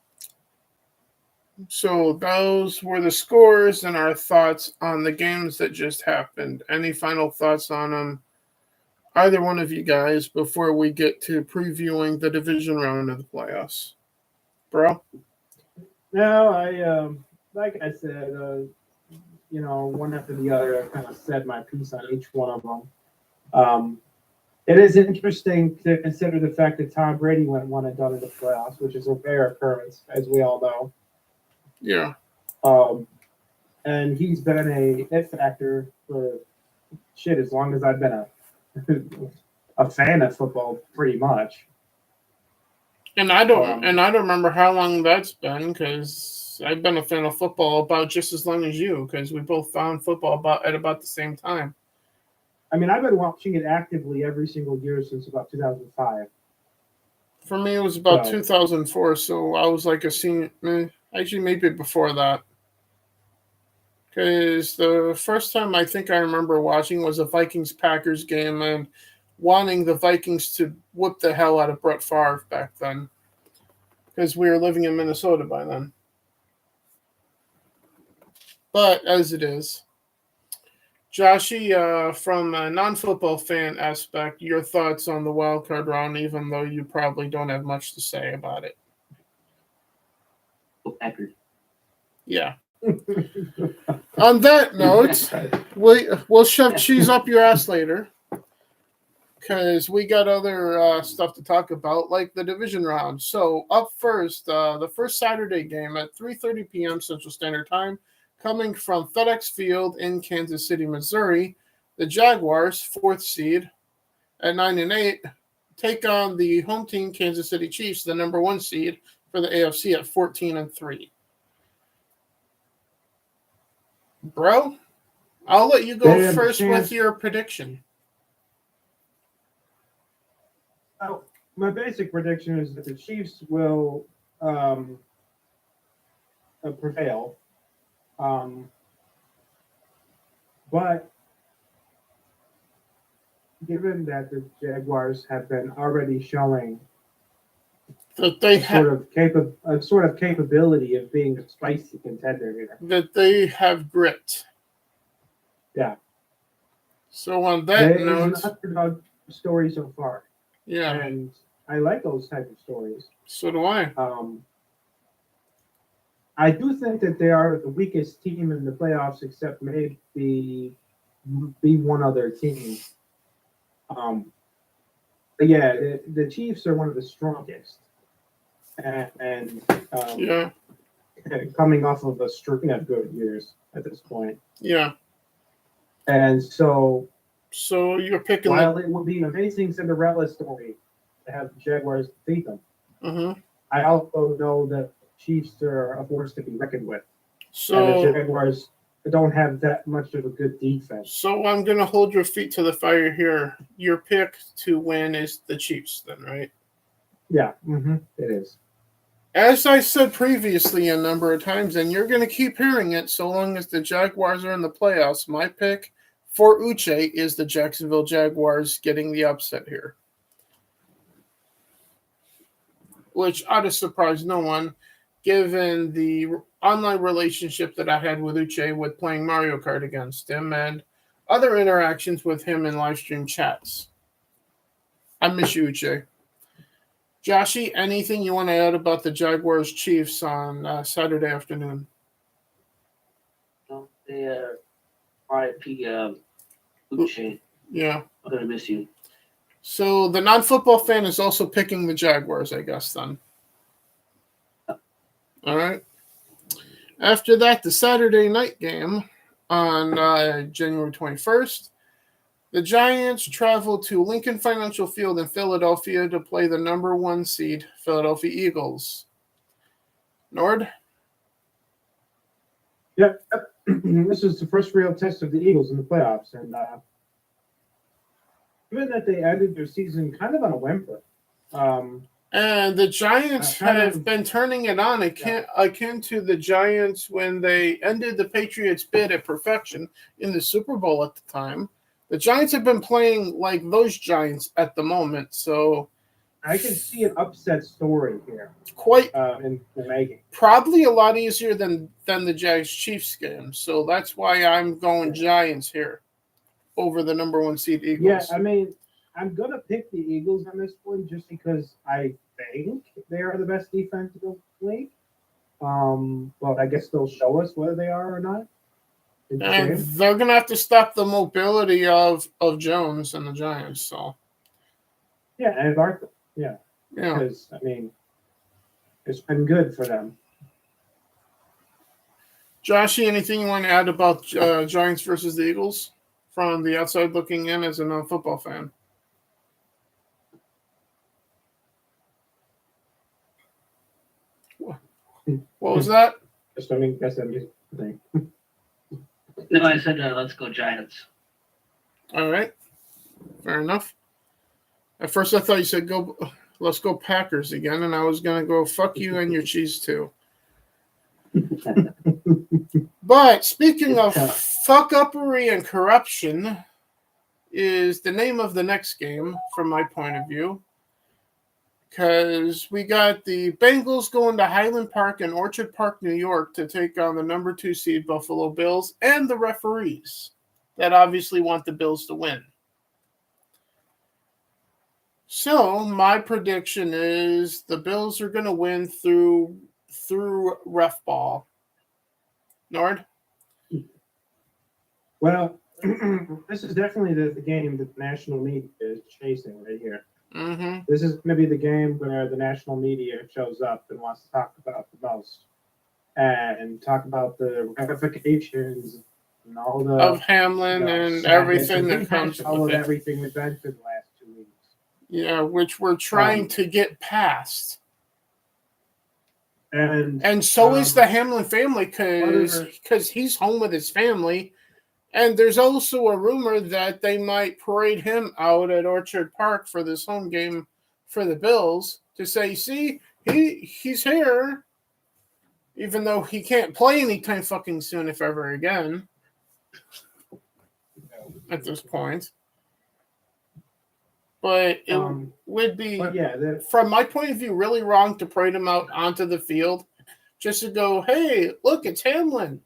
So those were the scores and our thoughts on the games that just happened. Any final thoughts on them? Either one of you guys before we get to previewing the division round of the playoffs. Bro? No, I like I said, one after the other, I kind of said my piece on each one of them. It is interesting to consider the fact that Tom Brady went 1-and-done in the playoffs, which is a rare occurrence, as we all know. Yeah. And he's been a hit factor for as long as I've been a fan of football, pretty much. And I don't remember how long that's been, because I've been a fan of football about just as long as you, because we both found football at about the same time. I mean, I've been watching it actively every single year since about 2005. For me, it was about 2004, so I was like a senior. Actually, maybe before that. Because the first time I think I remember watching was a Vikings-Packers game and wanting the Vikings to whoop the hell out of Brett Favre back then. Because we were living in Minnesota by then. But as it is. Joshy, from a non-football fan aspect, your thoughts on the wildcard round, even though you probably don't have much to say about it. Accurate. Yeah. On that note, we'll shove cheese up your ass later, because we got other stuff to talk about, like the division round. So up first, the first Saturday game at 3:30 p.m. Central Standard Time, coming from FedEx Field in Kansas City, Missouri, the Jaguars, 4th seed at 9-8, take on the home team Kansas City Chiefs, the number 1 seed for the AFC at 14-3. Bro, I'll let you go first with your prediction. My basic prediction is that the Chiefs will prevail. But given that the Jaguars have been already showing that they a sort of capability of being a spicy contender here, that they have grit. Yeah. So on that note, it's an underdog story so far. Yeah. And I like those type of stories. So do I. I do think that they are the weakest team in the playoffs, except maybe one other team. But yeah, the Chiefs are one of the strongest, and coming off of a string of good years at this point. Yeah. And so you're picking. While it would be an amazing Cinderella story to have the Jaguars defeat them, Mm-hmm. I also know that Chiefs are a force to be reckoned with. So and the Jaguars don't have that much of a good defense. So I'm going to hold your feet to the fire here. Your pick to win is the Chiefs, then, right? Yeah, it is. As I said previously a number of times, and you're going to keep hearing it so long as the Jaguars are in the playoffs, my pick for Uche is the Jacksonville Jaguars getting the upset here. Which ought to surprise no one, given the online relationship that I had with Uche with playing Mario Kart against him and other interactions with him in live stream chats. I miss you, Uche. Joshy, anything you want to add about the Jaguars Chiefs on Saturday afternoon? No, they RIP Uche. Yeah. I'm going to miss you. So the non-football fan is also picking the Jaguars, I guess, then. All right. After that, the Saturday night game on January 21st, the Giants travel to Lincoln Financial Field in Philadelphia to play the number 1 seed Philadelphia Eagles. Nord? Yeah, this is the first real test of the Eagles in the playoffs, and given that they ended their season kind of on a whimper. And the Giants have been turning it on akin to the Giants when they ended the Patriots' bid at perfection in the Super Bowl at the time. The Giants have been playing like those Giants at the moment, so I can see an upset story here. Quite in the making. Probably a lot easier than the Jags-Chiefs game, so that's why I'm going Giants here over the number 1 seed Eagles. Yeah, I mean, I'm going to pick the Eagles on this one just because I think they are the best defense in the league. But I guess they'll show us whether they are or not. And they're going to have to stop the mobility of Jones and the Giants. So, yeah, and Arthur. Yeah. Because, I mean, it's been good for them. Joshy, anything you want to add about Giants versus the Eagles from the outside looking in as a non-football fan? What was that? Just, I mean, that's the thing. No, I said let's go Giants. All right. Fair enough. At first I thought you said let's go Packers again, and I was going to go fuck you and your cheese too. But speaking of fuck-uppery and corruption is the name of the next game from my point of view. Because we got the Bengals going to Highland Park in Orchard Park, New York to take on the number 2 seed Buffalo Bills and the referees that obviously want the Bills to win. So my prediction is the Bills are going to win through ref ball. Nord? Well, this is definitely the game that the national media is chasing right here. Mm-hmm. This is going to be the game where the national media shows up and wants to talk about the most and talk about the ramifications and all the of Hamlin and everything that comes with it. Everything that's been for the last 2 weeks. Yeah, which we're trying to get past. And so is the Hamlin family because he's home with his family. And there's also a rumor that they might parade him out at Orchard Park for this home game for the Bills to say, see, he's here, even though he can't play anytime fucking soon, if ever again, at this point. But it would be, from my point of view, really wrong to parade him out onto the field just to go, hey, look, it's Hamlin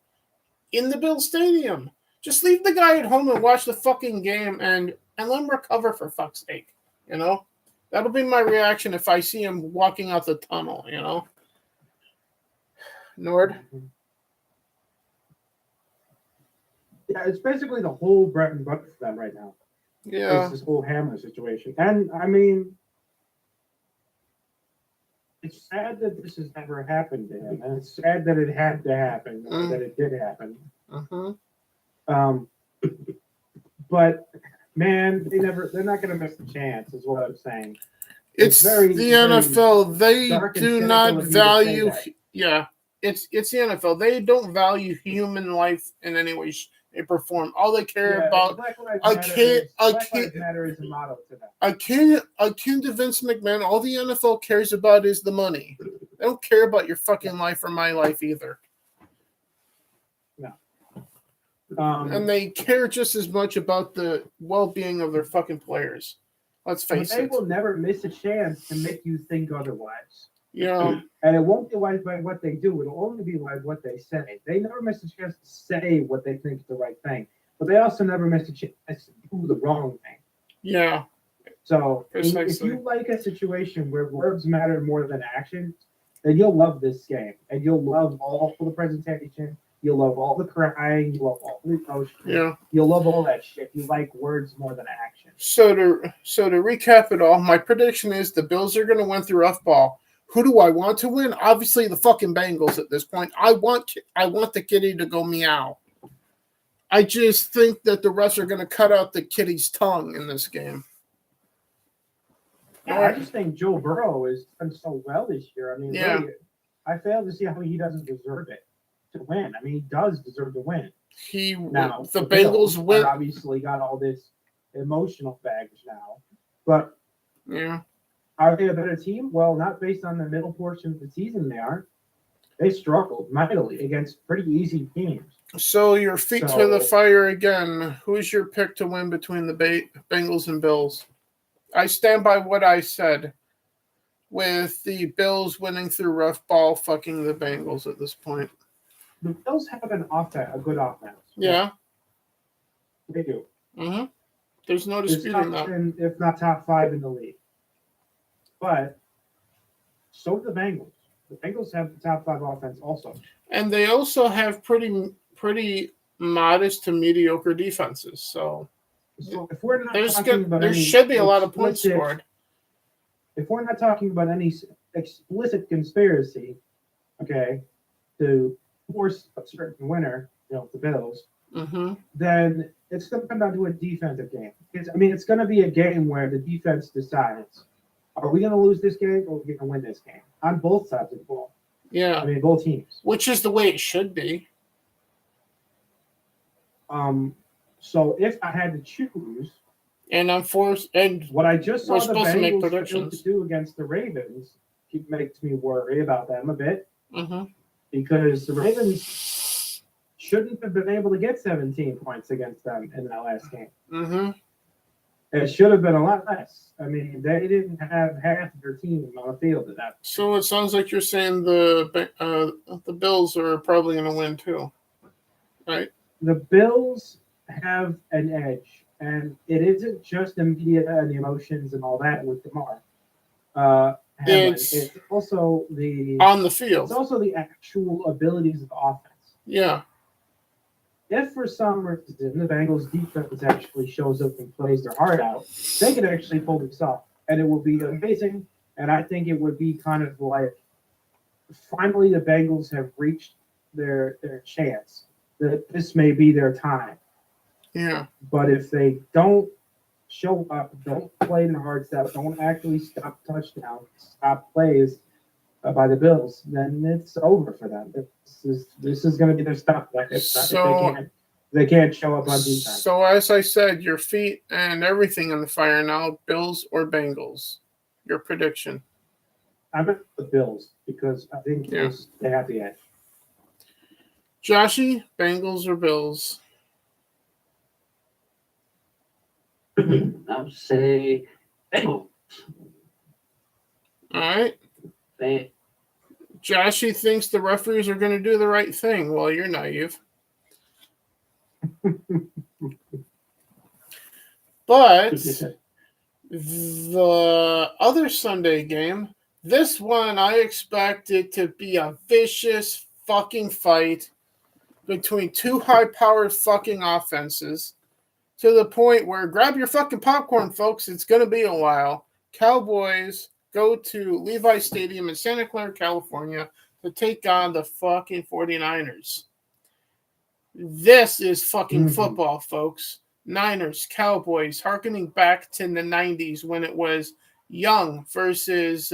in the Bills Stadium. Just leave the guy at home and watch the fucking game and let him recover for fuck's sake. You know? That'll be my reaction if I see him walking out the tunnel, you know? Nord? Yeah, it's basically the whole bread and butter for them right now. Yeah. It's this whole Hamlin situation. And, I mean, it's sad that this has never happened to him. And it's sad that it had to happen, or that it did happen. Uh-huh. But man, they're not going to miss the chance, is what I'm saying. It's the NFL. They do not value Yeah, it's the NFL. They don't value human life in any way, shape, or form. All they care about Black Lives I Matter can't- is- I Black can't- Lives Matter is a motto to them. akin to Vince McMahon. All the NFL cares about is the money. They don't care about your fucking life or my life either. And they care just as much about the well-being of their fucking players. Let's but face they it. will never miss a chance to make you think otherwise. Yeah, And it won't be by what they do. It'll only be by what they say. They never miss a chance to say what they think is the right thing. But they also never miss a chance to do the wrong thing. yeah. So if Precisely. you like a situation where words matter more than actions, then you'll love this game. And you'll love all the presentation. You'll love all the crying. You'll love all the emotion. Yeah. You'll love all that shit. You like words more than action. So to recap it all, my prediction is the Bills are going to win through rough ball. Who do I want to win? Obviously, the fucking Bengals at this point. I want the kitty to go meow. I just think that the refs are going to cut out the kitty's tongue in this game. Yeah, I just think Joe Burrow has done so well this year. I mean, Yeah. really, I fail to see how he doesn't deserve it to win. I mean, he does deserve to win. Now, The Bills Bengals win. are obviously got all this emotional baggage now, but Yeah. are they a better team? Well, not based on the middle portion of the season. They aren't. They struggled mightily against pretty easy teams. So your feet to the fire again. Who's your pick to win between the Bengals and Bills? I stand by what I said, with the Bills winning through rough ball, fucking the Bengals at this point. The Bills have a good offense. Yeah. They do. Mm-hmm. There's no It's disputing top that. 10, if not top 5 in the league. But so do the Bengals. The Bengals have the top 5 offense also. And they also have pretty modest to mediocre defenses. So if we're not there should be a lot of points scored. If we're not talking about any explicit conspiracy, okay, to force a certain winner, the Bills, then it's going to come down to a defensive game. It's going to be a game where the defense decides, are we going to lose this game or are we going to win this game? On both sides of the ball. Yeah. Both teams. Which is the way it should be. So if I had to choose, and I'm forced, and what I just saw we're the supposed to make Bengals fail predictions to do against the Ravens makes me worry about them a bit. Mm-hmm. Because the Ravens shouldn't have been able to get 17 points against them in that last game. Mm-hmm. It should have been a lot less. They didn't have half their team on the field at that. So it sounds like you're saying the Bills are probably going to win too, right? The Bills have an edge, and it isn't just the media and the emotions and all that with DeMar. It's also on the field. It's also the actual abilities of the offense. Yeah. If for some reason the Bengals defense actually shows up and plays their heart out, they could actually pull this off, and it will be amazing. And I think it would be kind of like, finally the Bengals have reached their chance. That this may be their time. Yeah. But if they don't show up, don't play their hearts out, don't actually stop touchdowns, stop plays by the Bills, then it's over for them. This is going to be their stuff. They can't show up on defense. So as I said, your feet and everything on the fire now. Bills or Bengals? Your prediction? I'm at the Bills because I think they have the edge. Joshy, Bengals or Bills? I would say Bengals. All right. Joshy thinks the referees are going to do the right thing. Well, you're naive. But the other Sunday game, this one I expect it to be a vicious fucking fight between two high-powered fucking offenses, to the point where, grab your fucking popcorn, folks, it's going to be a while. Cowboys go to Levi Stadium in Santa Clara, California to take on the fucking 49ers. This is fucking football, folks. Niners, Cowboys, harkening back to the 90s when it was Young versus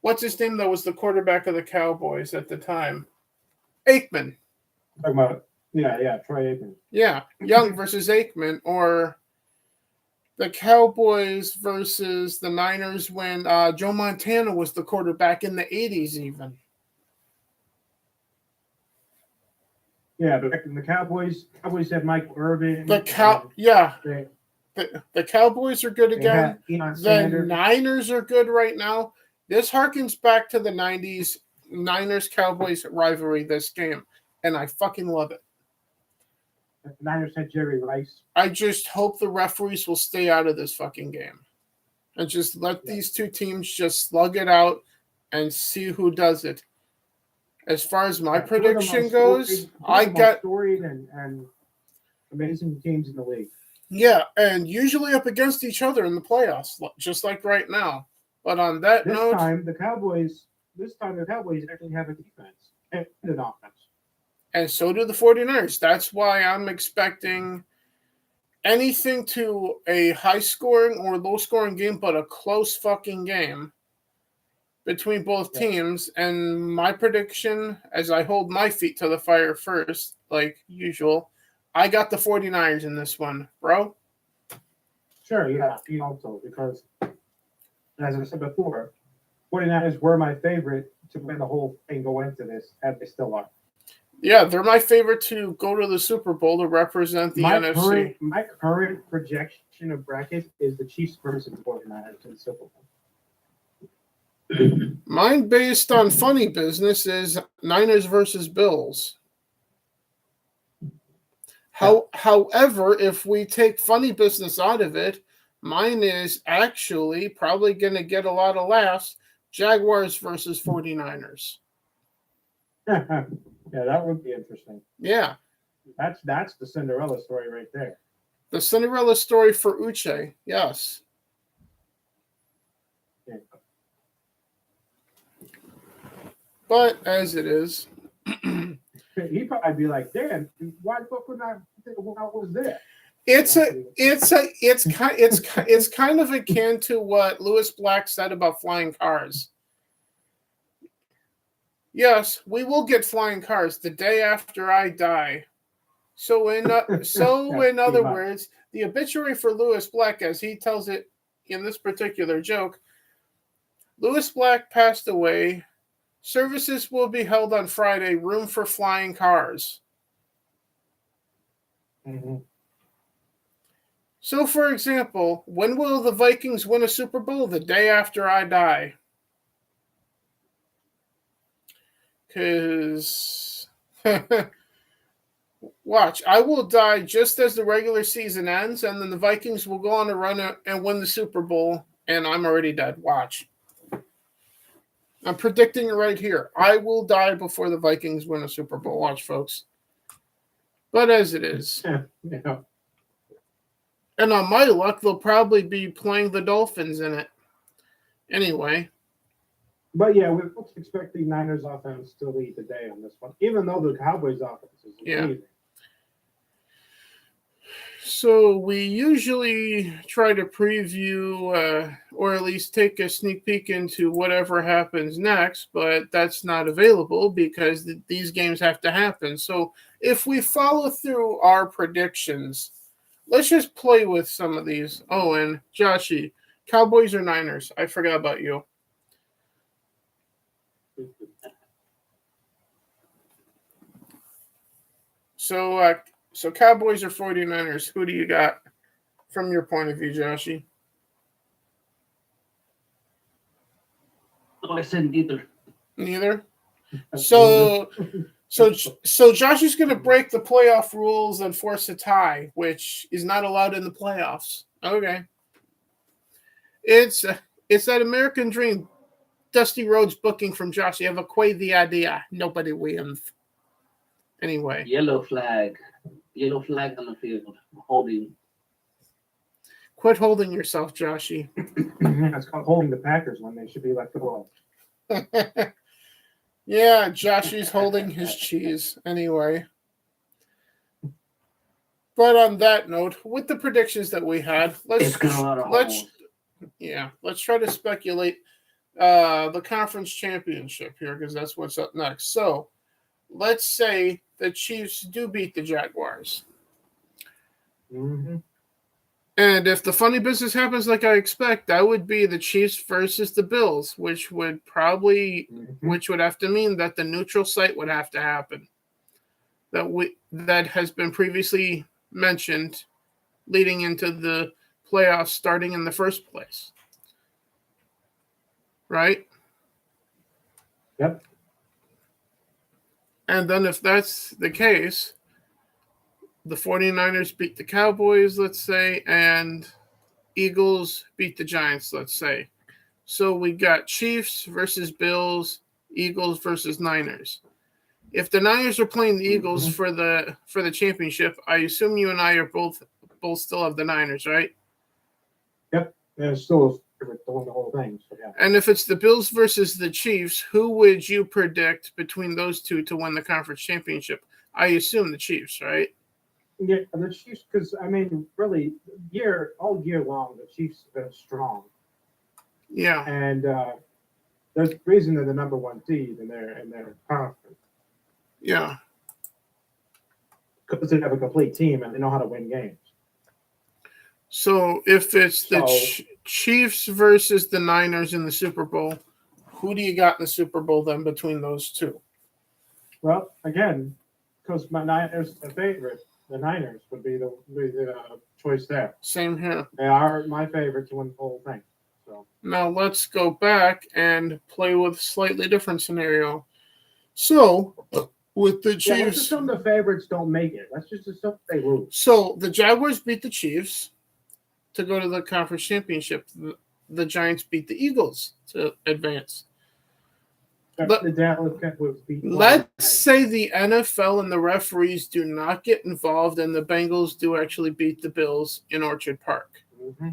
what's his name that was the quarterback of the Cowboys at the time? Aikman. Talking about Troy Aikman. Yeah, Young versus Aikman, or the Cowboys versus the Niners when Joe Montana was the quarterback in the 80s even. Yeah, but the Cowboys had Mike Irvin. The Cowboys are good again. The Niners are good right now. This harkens back to the 90s Niners-Cowboys rivalry, this game, and I fucking love it. The Niners had Jerry Rice. I just hope the referees will stay out of this fucking game and just let these two teams just slug it out and see who does it. As far as my prediction goes, I got storied and amazing teams in the league. Yeah, and usually up against each other in the playoffs, just like right now. But on that note, this time the Cowboys actually have a defense and an offense. And so do the 49ers. That's why I'm expecting anything to a high-scoring or low-scoring game, but a close fucking game between both teams. And my prediction, as I hold my feet to the fire first, like usual, I got the 49ers in this one, bro. Sure, yeah, you also, because, as I said before, 49ers were my favorite to win the whole thing, go into this, and they still are. Yeah, they're my favorite to go to the Super Bowl to represent the NFC. My current projection of brackets is the Chiefs versus the 49ers in the Super Bowl. Mine, based on funny business, is Niners versus Bills. However, if we take funny business out of it, mine is actually probably going to get a lot of laughs. Jaguars versus 49ers. Yeah, that would be interesting. Yeah. That's the Cinderella story right there. The Cinderella story for Uche, yes. Yeah. But as it is, he'd probably be like, "Damn, why the fuck would I think when I was there?" It's kind of akin to what Lewis Black said about flying cars. Yes, we will get flying cars the day after I die. So in other words, the obituary for Lewis Black, as he tells it in this particular joke, Lewis Black passed away. Services will be held on Friday. Room for flying cars. Mm-hmm. So, for example, when will the Vikings win a Super Bowl? The day after I die. Because, watch, I will die just as the regular season ends, and then the Vikings will go on a run and win the Super Bowl, and I'm already dead. Watch. I'm predicting it right here. I will die before the Vikings win a Super Bowl. Watch, folks. But as it is. Yeah. And on my luck, they'll probably be playing the Dolphins in it. Anyway. But yeah, we expect the Niners offense to lead the day on this one, even though the Cowboys offense is amazing. So we usually try to preview or at least take a sneak peek into whatever happens next, but that's not available because these games have to happen. So if we follow through our predictions, let's just play with some of these. Oh, and Joshy, Cowboys or Niners? I forgot about you. So Cowboys or 49ers, who do you got from your point of view, Joshy? Oh, I said neither. Neither? So Joshy's going to break the playoff rules and force a tie, which is not allowed in the playoffs. Okay. It's that American dream. Dusty Rhodes booking from Josh. You have acquired the idea. Nobody wins. Anyway. Yellow flag on the field. Holding. Quit holding yourself, Joshy. It's called holding the Packers when they should be like the ball. Yeah, Joshy's holding his cheese. Anyway. But on that note, with the predictions that we had, let's try to speculate. the conference championship here because that's what's up next. So let's say the Chiefs do beat the Jaguars. Mm-hmm. And if the funny business happens like I expect, that would be the Chiefs versus the Bills, which would have to mean that the neutral site would have to happen. That has been previously mentioned leading into the playoffs starting in the first place. Right? Yep. And then if that's the case, the 49ers beat the Cowboys, let's say, and Eagles beat the Giants, let's say. So we got Chiefs versus Bills, Eagles versus Niners. If the Niners are playing the Eagles for the championship, I assume you and I are both still have the Niners, right? Yep. They're still the whole thing. So yeah. And if it's the Bills versus the Chiefs, who would you predict between those two to win the conference championship? I assume the Chiefs, right? Yeah, the Chiefs, because I mean, really, all year long, the Chiefs have been strong. Yeah. And there's a reason they're the number one seed in their conference. Yeah. Because they have a complete team and they know how to win games. So if it's the Chiefs versus the Niners in the Super Bowl, who do you got in the Super Bowl then between those two? Well, again, because my Niners are favorite, the Niners would be the choice there. Same here. They are my favorite to win the whole thing. So now let's go back and play with a slightly different scenario. So with the Chiefs, let's assume the favorites don't make it. Let's just assume they lose. So the Jaguars beat the Chiefs to go to the conference championship. The Giants beat the Eagles to advance. Let's say the NFL and the referees do not get involved and the Bengals do actually beat the Bills in Orchard Park. Mm-hmm.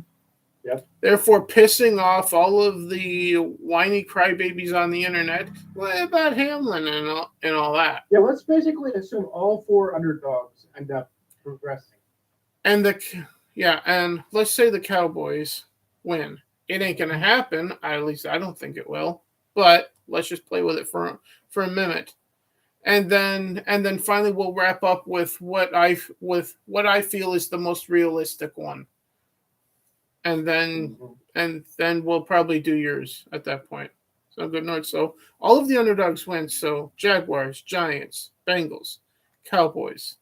Yep. Therefore, pissing off all of the whiny crybabies on the internet. What about Hamlin and all that? Yeah, let's basically assume all four underdogs end up progressing. And and let's say the Cowboys win. It ain't gonna happen. At least I don't think it will. But let's just play with it for a minute, and then finally we'll wrap up with what I feel is the most realistic one, and then we'll probably do yours at that point. So good night. So all of the underdogs win. So Jaguars, Giants, Bengals, Cowboys.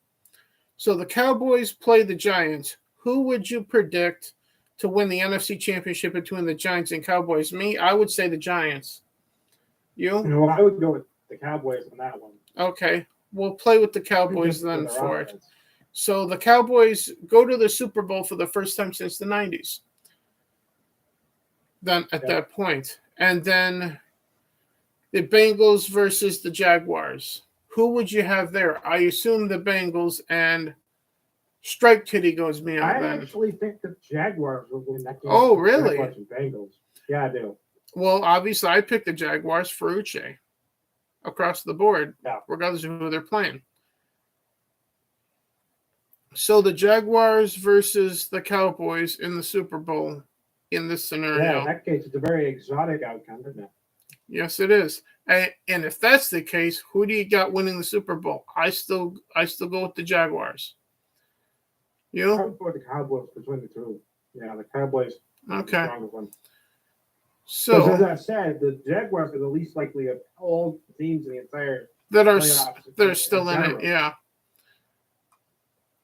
So the Cowboys play the Giants. Who would you predict to win the NFC Championship between the Giants and Cowboys? Me, I would say the Giants. You? No, I would go with the Cowboys on that one. Okay. We'll play with the Cowboys then for it. So the Cowboys go to the Super Bowl for the first time since the 90s. Then at that point. And then the Bengals versus the Jaguars. Who would you have there? I assume the Bengals, and Strike Kitty goes me out then. I actually think the Jaguars will win that game. Oh, really? Jaguars and Bengals. Yeah, I do. Well, obviously, I picked the Jaguars for Uche across the board, regardless of who they're playing. So the Jaguars versus the Cowboys in the Super Bowl in this scenario. Yeah, in that case, it's a very exotic outcome, isn't it? Yes, it is. And if that's the case, who do you got winning the Super Bowl? I still go with the Jaguars. You? I would go with the Cowboys between the two. Yeah, the Cowboys. Okay. One. So, as I said, the Jaguars are the least likely of all teams in the entire that are still in it. Yeah.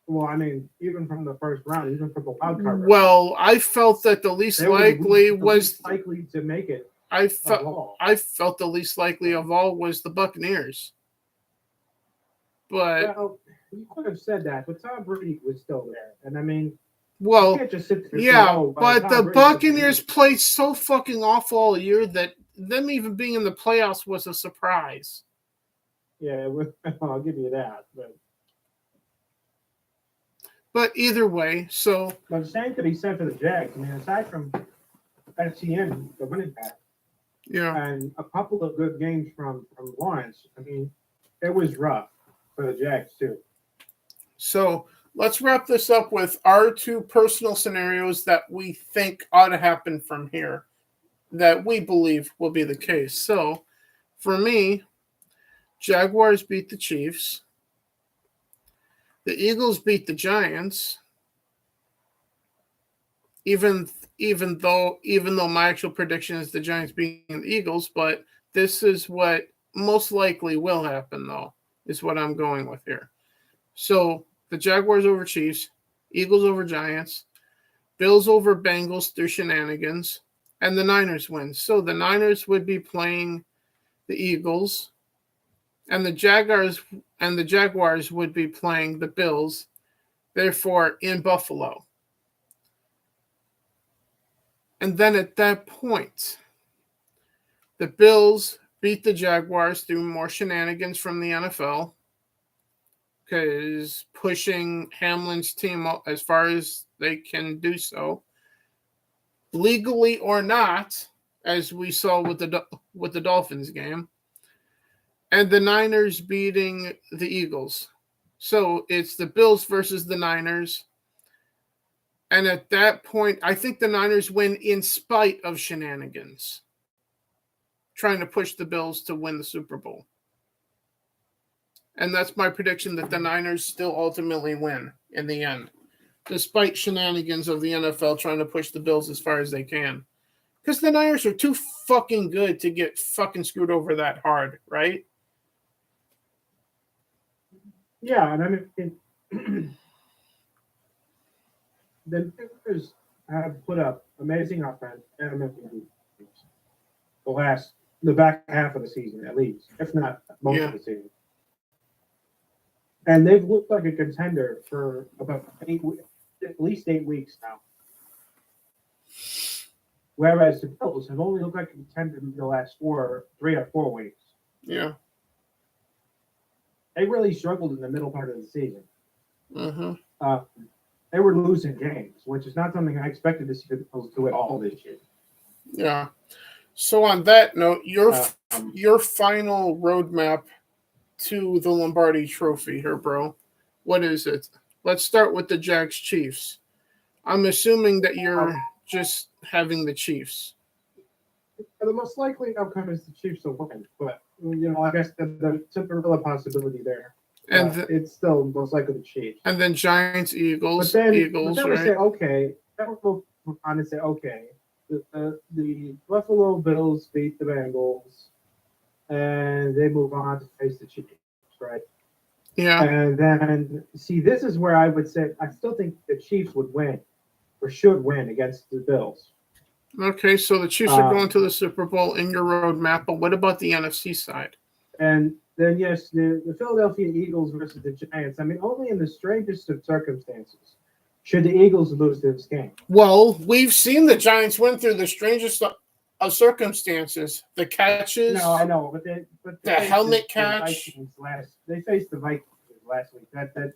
Well, I mean, even from the first round, even from the Wildcard. Well, I felt that the least likely was likely to make it. I felt the least likely of all was the Buccaneers. But you could have said that, but Tom Brady was still there, and I mean. Well, you can't just sit there but the Buccaneers played so fucking awful all year that them even being in the playoffs was a surprise. Yeah, I'll give you that. But either way, so. But the same could be said for the Jags. I mean, aside from Etienne, the running back, and a couple of good games from Lawrence, I mean, it was rough for the Jags too. So. Let's wrap this up with our two personal scenarios that we think ought to happen from here. that we believe will be the case. So, for me, Jaguars beat the Chiefs. The Eagles beat the Giants. Even though my actual prediction is the Giants beating the Eagles, but this is what most likely will happen, though, is what I'm going with here. So the Jaguars over Chiefs, Eagles over Giants, Bills over Bengals through shenanigans, and the Niners win. So the Niners would be playing the Eagles, and the Jaguars would be playing the Bills, therefore in Buffalo. And then at that point, the Bills beat the Jaguars through more shenanigans from the NFL, because pushing Hamlin's team as far as they can do so, legally or not, as we saw with the Dolphins game, and the Niners beating the Eagles. So it's the Bills versus the Niners. And at that point, I think the Niners win in spite of shenanigans, trying to push the Bills to win the Super Bowl. And that's my prediction, that the Niners still ultimately win in the end, despite shenanigans of the NFL trying to push the Bills as far as they can. Because the Niners are too fucking good to get fucking screwed over that hard, right? Yeah, and I mean, the Packers have put up amazing offense and amazing defense the back half of the season, at least, if not most of the season. And they've looked like a contender for about at least 8 weeks now. Whereas the Bills have only looked like a contender in the last 3 or 4 weeks. Yeah. They really struggled in the middle part of the season. Mm-hmm. They were losing games, which is not something I expected to see the Bills do at all this year. Yeah. So on that note, your final roadmap to the Lombardi Trophy here, bro. What is it? Let's start with the Jags Chiefs. I'm assuming that you're just having the Chiefs. The most likely outcome is the Chiefs will win, but I guess the Cinderella possibility there. And it's still most likely the Chiefs. And then Giants, Eagles, but then right? We say, okay, that would go on and say, okay, the Buffalo Bills beat the Bengals, and they move on to face the Chiefs, right? Yeah. And then, see, this is where I would say I still think the Chiefs would win, or should win, against the Bills. Okay, so the Chiefs are going to the Super Bowl in your roadmap, but what about the NFC side? And then, yes, the Philadelphia Eagles versus the Giants. I mean, only in the strangest of circumstances should the Eagles lose this game. Well, we've seen the Giants win through the strangest of circumstances. The catches. No, I know, but the helmet catch. They faced the Vikings last week. That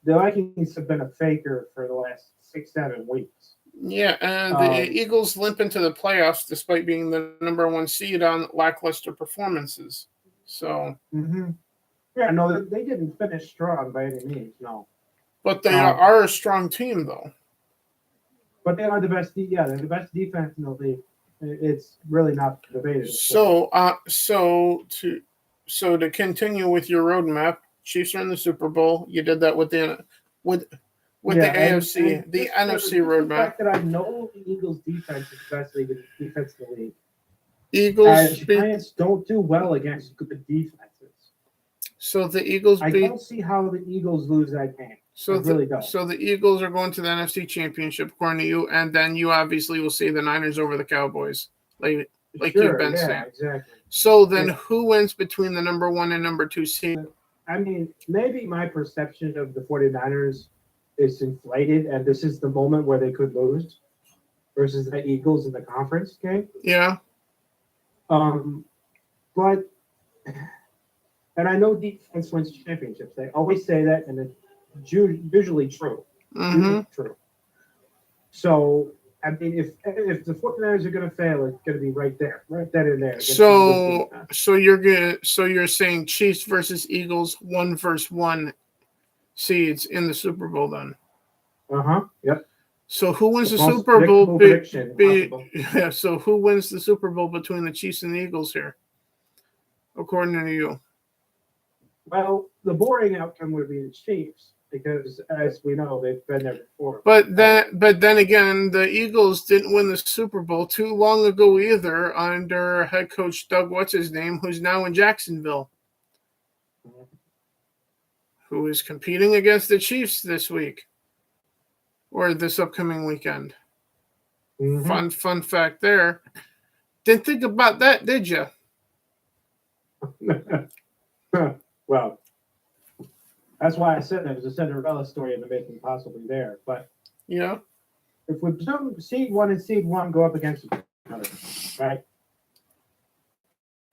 the Vikings have been a faker for the last 6-7 weeks. Yeah, and the Eagles limp into the playoffs despite being the number 1 seed on lackluster performances. So, yeah, no, they didn't finish strong by any means, no. But they are a strong team, though. But they are the best. Yeah, they're the best defense in the league. It's really not debated. So to continue with your roadmap, Chiefs are in the Super Bowl. You did that with the AFC, and the NFC roadmap. The fact that I know the Eagles' defense is the best defense in the league. Eagles. Giants don't do well against good defenses. So the Eagles. I don't see how the Eagles lose that game. So the Eagles are going to the NFC Championship, according to you, and then you obviously will see the Niners over the Cowboys, like you've been saying. Exactly. So then, who wins between the number 1 and number 2 seed? I mean, maybe my perception of the 49ers is inflated, and this is the moment where they could lose versus the Eagles in the conference game. Yeah. But, and I know defense wins championships. They always say that, and it's usually true. True. So, I mean, if the 49ers are going to fail, it's going to be right there in there. So you're saying Chiefs versus Eagles 1 versus 1 seeds in the Super Bowl then? Yep. So who wins the Most Super Bowl? predictable prediction possible. Yeah. So who wins the Super Bowl between the Chiefs and the Eagles here, according to you? Well, the boring outcome would be the Chiefs because, as we know, they've been there before. But then again, the Eagles didn't win the Super Bowl too long ago either under head coach Doug What's-His-Name, who's now in Jacksonville, who is competing against the Chiefs this week or this upcoming weekend. Mm-hmm. Fun fact there. Didn't think about that, did you? Well, that's why I said there was a Cinderella story in the making, possibly there. But Yeah. if we assume seed 1 and seed 1 go up against each other, right?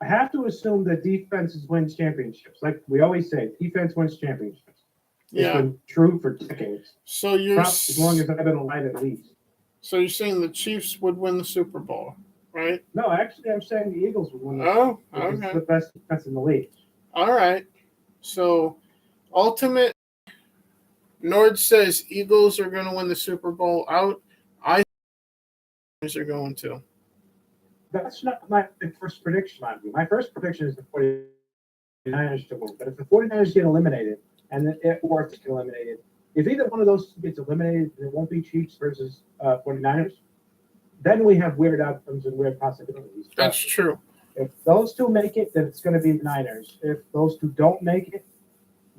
I have to assume that defenses wins championships. Like we always say, defense wins championships. It's been true for decades. So you're as long as I've been alive, at least. So you're saying the Chiefs would win the Super Bowl, right? No, actually, I'm saying the Eagles would win. Oh, it's okay. the best defense in the league. All right. So, ultimate. Nord says Eagles are going to win the Super Bowl out. I think are going to. That's not my first prediction on you. My first prediction is the 49ers to win. But if the 49ers get eliminated, or if they get eliminated, if either one of those gets eliminated, it won't be Chiefs versus 49ers. Then we have weird outcomes and weird possibilities. That's true. If those two make it, then it's going to be the Niners. If those two don't make it,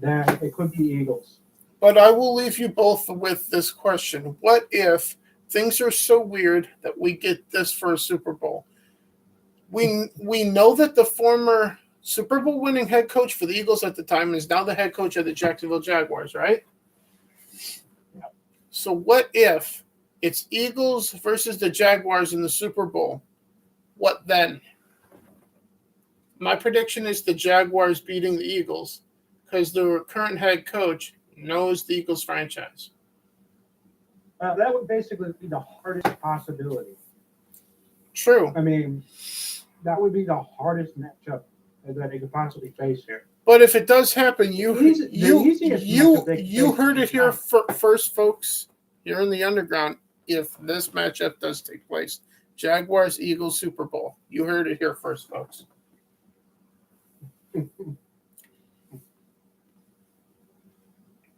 then it could be Eagles. But I will leave you both with this question. What if things are so weird that we get this for a Super Bowl? We know that the former Super Bowl winning head coach for the Eagles at the time is now the head coach of the Jacksonville Jaguars, right? Yeah. So what if it's Eagles versus the Jaguars in the Super Bowl? What then? My prediction is the Jaguars beating the Eagles because the current head coach knows the Eagles franchise. That would basically be the hardest possibility. True. I mean, that would be the hardest matchup that they could possibly face here. But if it does happen, you heard it here first, folks, here in the underground. If this matchup does take place, Jaguars Eagles Super Bowl, you heard it here first, folks.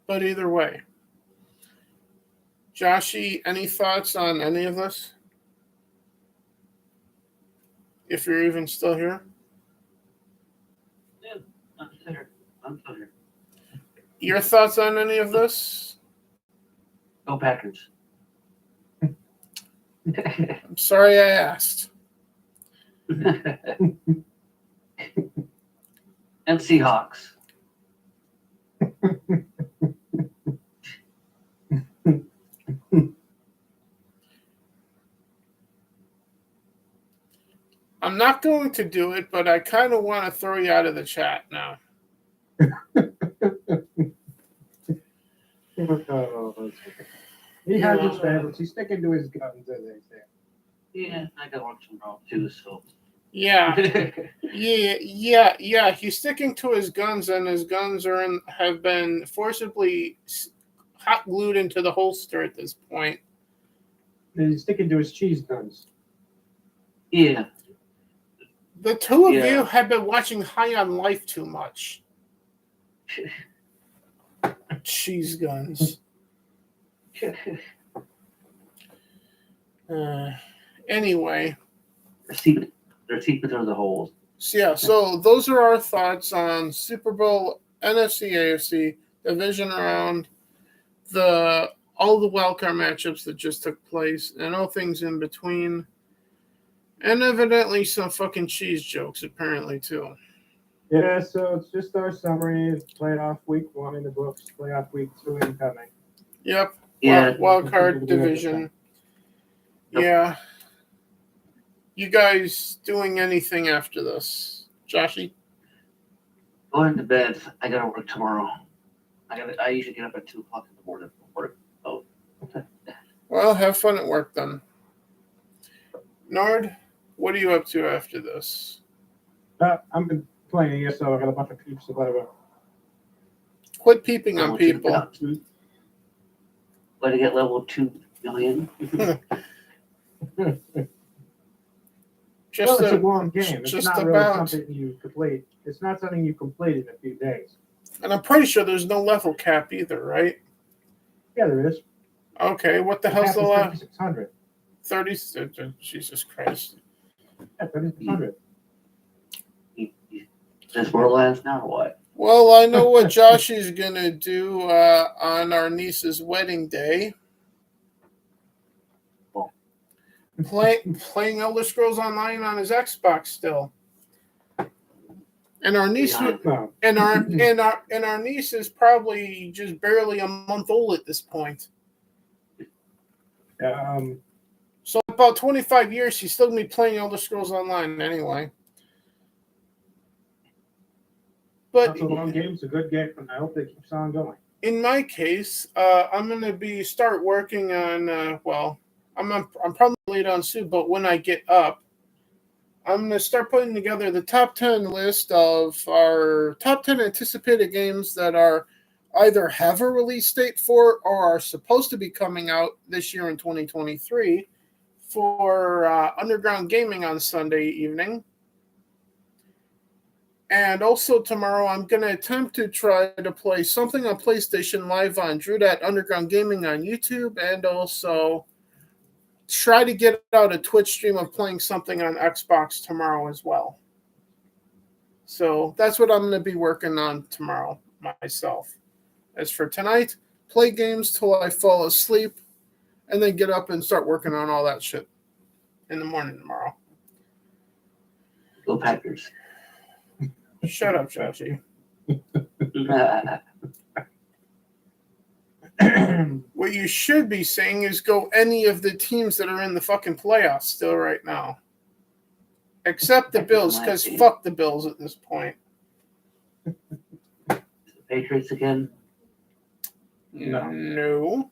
But either way, Joshy, any thoughts on any of this? If you're even still here? Yeah, I'm still here. Your thoughts on any of this? Go Packers. I'm sorry I asked. And Seahawks. I'm not going to do it, but I kind of want to throw you out of the chat now. He has his favorites. He's sticking to his guns, as they say. Yeah, I got one from Rob too, so. Yeah. He's sticking to his guns, and his guns have been forcibly hot glued into the holster at this point. He's sticking to his cheese guns. Yeah. The two of you have been watching High on Life too much. Cheese guns. Anyway. They're seeping through the holes. So those are our thoughts on Super Bowl, NFC, AFC, division round, all the wildcard matchups that just took place, and all things in between. And evidently some fucking cheese jokes, apparently, too. Yeah, so it's just our summary. It's playoff week 1 in the books, playoff week 2 incoming. Yep. Yeah. Wildcard division. Yep. Yeah. You guys doing anything after this? Joshy? Going to bed. I gotta work tomorrow. I usually get up at 2:00 in the morning before to go. Well, have fun at work then. Nord, what are you up to after this? I've been playing ESO, so I got a bunch of peeps to play with. Quit peeping on people. But to get level 2 million. Well, it's a long game. It's just not really about. something you complete. It's not something you complete in a few days. And I'm pretty sure there's no level cap either, right? Yeah, there is. Okay, what the hell's cap the is last? 3,600. 30. Jesus Christ. Yeah, 3,600. This world last now or what? Well, I know what Josh is gonna do on our niece's wedding day. Playing Elder Scrolls Online on his Xbox still. And our niece and our niece is probably just barely a month old at this point. So about 25 years, she's still gonna be playing Elder Scrolls Online anyway. But it's a long game. It's a good game, and I hope it keeps on going. In my case, I'm gonna start working on. I'm probably late on Sue, but when I get up, I'm gonna start putting together the top 10 list of our top 10 anticipated games that are either have a release date for or are supposed to be coming out this year in 2023 for Underground Gaming on Sunday evening. And also tomorrow, I'm going to attempt to try to play something on PlayStation Live on Drew at Underground Gaming on YouTube, and also try to get out a Twitch stream of playing something on Xbox tomorrow as well. So that's what I'm going to be working on tomorrow myself. As for tonight, play games till I fall asleep, and then get up and start working on all that shit in the morning tomorrow. Go Packers. Shut up, Chachi. What you should be saying is go any of the teams that are in the fucking playoffs still right now. Except the Bills, because fuck the Bills at this point. The Patriots again? No. No.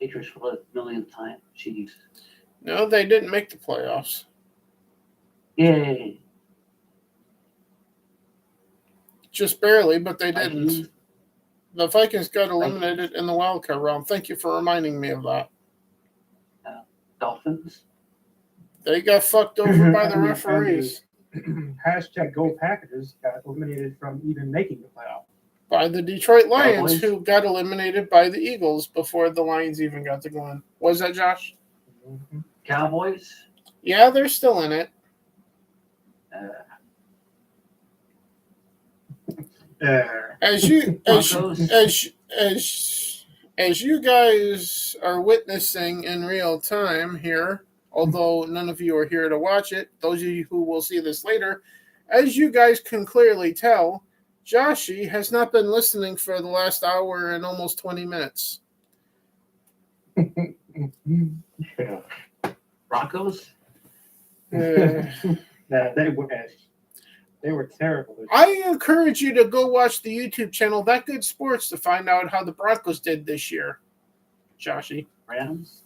Patriots for the millionth time. Jeez. No, they didn't make the playoffs. Yay. Just barely, but they didn't. The Vikings got eliminated in the wildcard round. Thank you for reminding me of that. Dolphins? They got fucked over by the referees. Hashtag Go Packers got eliminated from even making the playoff. By the Detroit Lions, Cowboys? who got eliminated by the Eagles before the Lions even got to go in. Was that Josh? Mm-hmm. Cowboys? Yeah, they're still in it. As you guys are witnessing in real time here, although none of you are here to watch it, those of you who will see this later, as you guys can clearly tell, Joshy has not been listening for the last hour and almost 20 minutes. Broncos? They were terrible. I encourage you to go watch the YouTube channel That Good Sports to find out how the Broncos did this year, Joshy. Rams?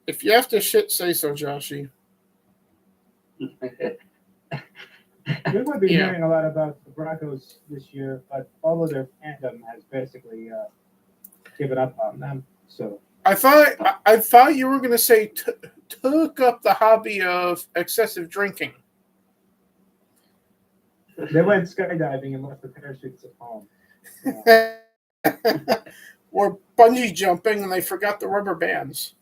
If you have to shit, say so, Joshy. We would be hearing a lot about the Broncos this year, but all of their fandom has basically given up on them. So I thought you were going to say took up the hobby of excessive drinking. They went skydiving and left the parachutes at home. Or bungee jumping and they forgot the rubber bands.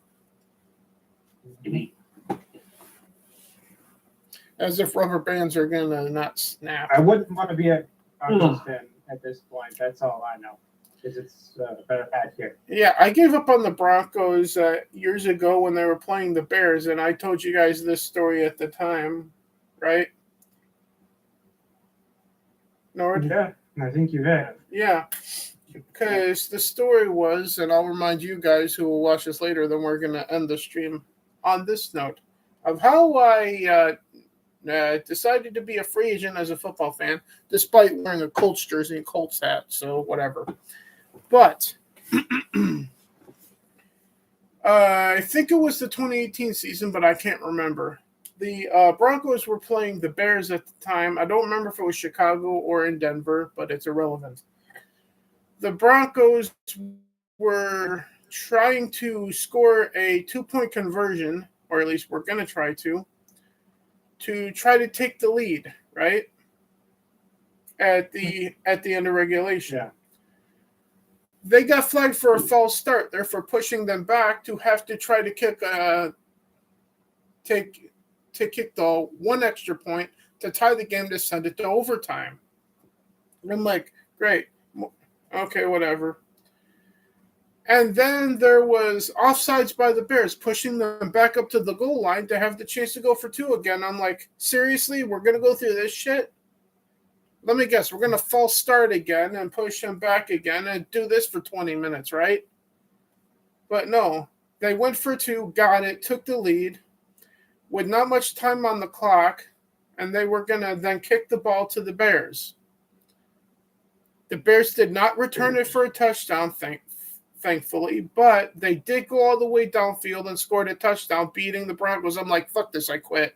As if rubber bands are going to not snap. I wouldn't want to be a Broncos fan at this point. That's all I know. Because it's a better patch here. Yeah, I gave up on the Broncos years ago when they were playing the Bears, and I told you guys this story at the time, right? Nord? Yeah, I think you have. Yeah, because the story was, and I'll remind you guys who will watch this later, then we're going to end the stream on this note, of how I decided to be a free agent as a football fan, despite wearing a Colts jersey and Colts hat, so whatever. But I think it was the 2018 season, but I can't remember. The Broncos were playing the Bears at the time. I don't remember if it was Chicago or in Denver, but it's irrelevant. the Broncos were trying to score a 2-point conversion, or at least we're going to try to take the lead, right? At the end of regulation. Yeah. They got flagged for a false start, therefore pushing them back to have to try to kick the one extra point to tie the game to send it to overtime. And I'm like, great. Okay, whatever. And then there was offsides by the Bears, pushing them back up to the goal line to have the chance to go for 2 again. I'm like, seriously? We're going to go through this shit? Let me guess. We're going to false start again and push them back again and do this for 20 minutes, right? But no. They went for 2, got it, took the lead with not much time on the clock, and they were going to then kick the ball to the Bears. The Bears did not return it for a touchdown, thankfully, but they did go all the way downfield and scored a touchdown, beating the Broncos. I'm like, fuck this, I quit.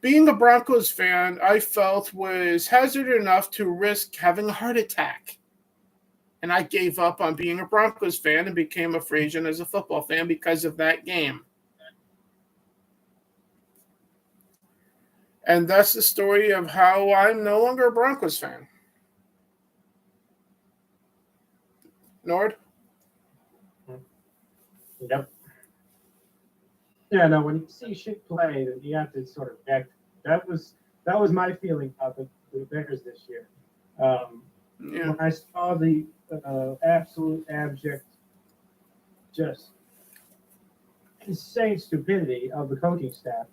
Being a Broncos fan, I felt was hazard enough to risk having a heart attack. And I gave up on being a Broncos fan and became a free agent as a football fan because of that game. And that's the story of how I'm no longer a Broncos fan. Nord? Yep. Yeah, no, when you see shit play, then you have to sort of act. That was my feeling of the Bears this year. When I saw the absolute abject, just insane stupidity of the coaching staff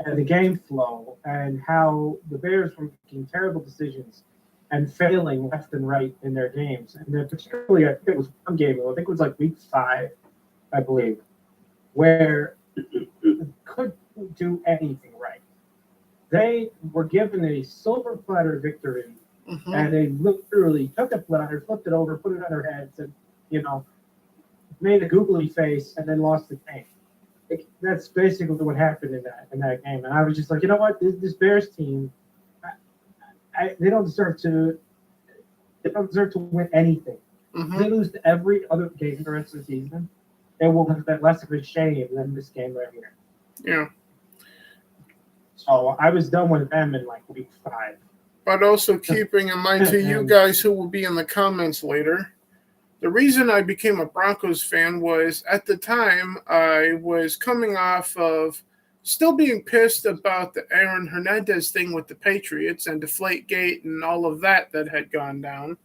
and the game flow and how the Bears were making terrible decisions and failing left and right in their games. And then particularly, I think it was one game, I think it was like week 5, I believe, where couldn't do anything right. They were given a silver platter victory, and they literally took a platter, flipped it over, put it on their heads, and, made a googly face, and then lost the game. That's basically what happened in that game. And I was just like, you know what, this Bears team, they don't deserve to win anything. If they lose to every other game the rest of the season, it will have been less of a shame than this game right here. Yeah. So I was done with them in like week 5. But also keeping in mind to you guys who will be in the comments later, the reason I became a Broncos fan was at the time I was coming off of still being pissed about the Aaron Hernandez thing with the Patriots and Deflategate and all of that had gone down,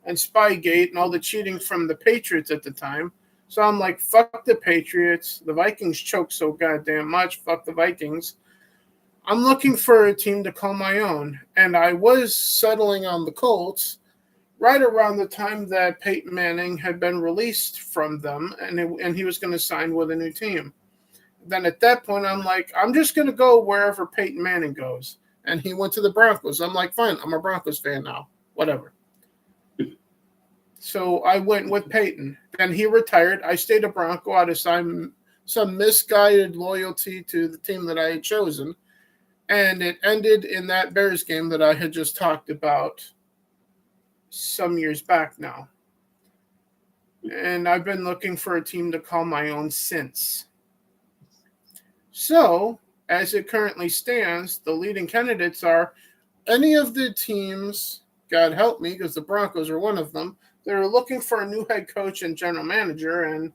and Spygate and all the cheating from the Patriots at the time. So I'm like, fuck the Patriots. The Vikings choke so goddamn much. Fuck the Vikings. I'm looking for a team to call my own. And I was settling on the Colts right around the time that Peyton Manning had been released from them and he was going to sign with a new team. Then at that point, I'm like, I'm just going to go wherever Peyton Manning goes. And he went to the Broncos. I'm like, fine, I'm a Broncos fan now. Whatever. So I went with Peyton. Then he retired. I stayed a Bronco out of some misguided loyalty to the team that I had chosen. And it ended in that Bears game that I had just talked about some years back now. And I've been looking for a team to call my own since. So, as it currently stands, the leading candidates are any of the teams, God help me, because the Broncos are one of them, they're looking for a new head coach and general manager and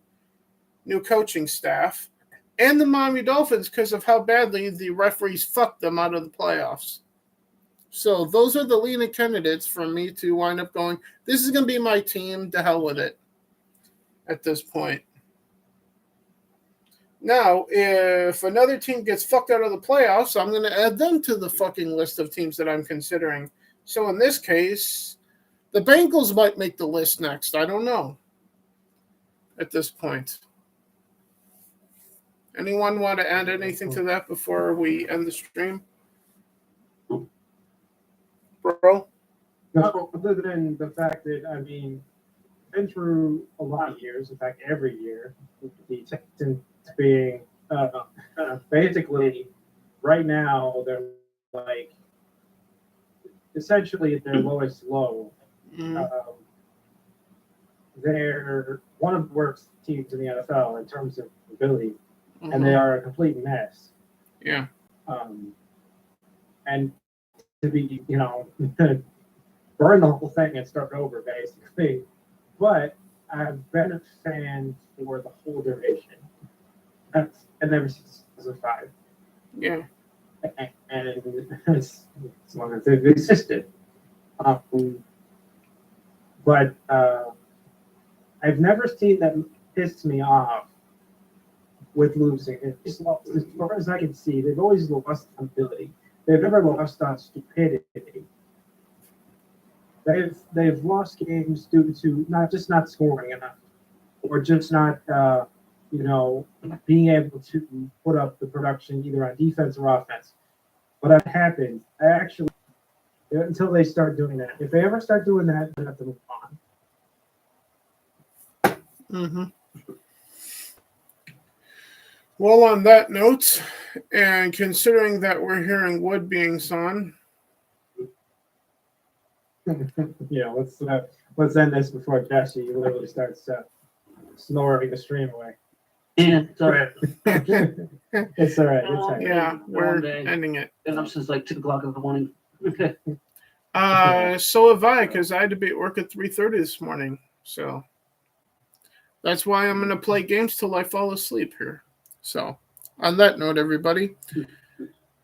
new coaching staff, and the Miami Dolphins because of how badly the referees fucked them out of the playoffs. So those are the leading candidates for me to wind up going, this is going to be my team, to hell with it at this point. Now, if another team gets fucked out of the playoffs, I'm going to add them to the fucking list of teams that I'm considering. So in this case, the Bengals might make the list next. I don't know at this point. Anyone want to add anything to that before we end the stream? Bro? No, other than the fact that, I mean, been through a lot of years, in fact, every year, the Texans being basically right now, they're like essentially at their lowest low. Mhm. They're one of the worst teams in the NFL in terms of ability, and they Mhm. are a complete mess. Yeah. And to be, burn the whole thing and start over, basically. But I've been a fan for the whole duration. And ever since 2005. Yeah. And as long as they've existed. But I've never seen them piss me off with losing. As far as I can see, they've always lost on ability. They've never lost on stupidity. They've lost games due to not scoring enough, or just not being able to put up the production either on defense or offense. But that happens. Until they start doing that. If they ever start doing that, they have to move on. Mm-hmm. Well, on that note, and considering that we're hearing wood being sawn, let's end this before Jesse literally starts snoring the stream away. Yeah, it's all right. It's all right. It's all right. yeah, we're ending it. Been up since like 2 o'clock in the morning. So have I, because I had to be at work at 3:30 this morning. So that's why I'm going to play games till I fall asleep here. So on that note, everybody,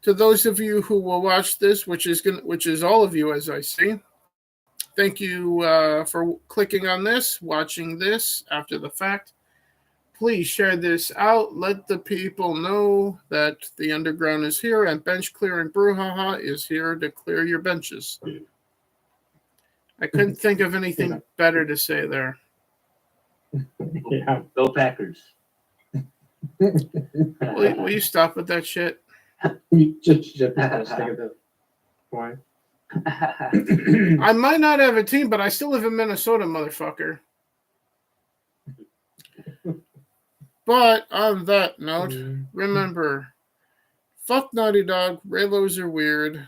to those of you who will watch this, which is all of you, as I see, thank you for clicking on this, watching this after the fact. Please share this out. Let the people know that the underground is here and bench clearing Brouhaha is here to clear your benches. I couldn't think of anything better to say there. Yeah. Go Packers. Will you stop with that shit? You just stick at the point. I might not have a team, but I still live in Minnesota, motherfucker. But on that note, remember, fuck Naughty Dog, Raylos are weird.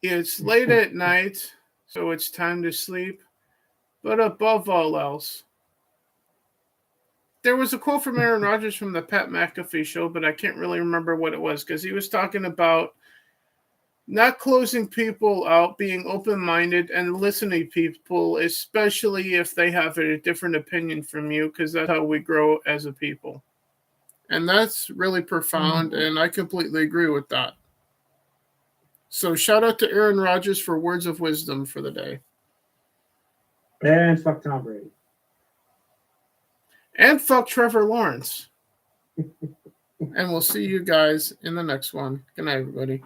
It's late at night, so it's time to sleep. But above all else, there was a quote from Aaron Rodgers from the Pat McAfee show, but I can't really remember what it was because he was talking about not closing people out, being open-minded, and listening to people, especially if they have a different opinion from you, because that's how we grow as a people. And that's really profound, and I completely agree with that. So shout out to Aaron Rodgers for words of wisdom for the day. And fuck Tom Brady. And fuck Trevor Lawrence. And we'll see you guys in the next one. Good night, everybody.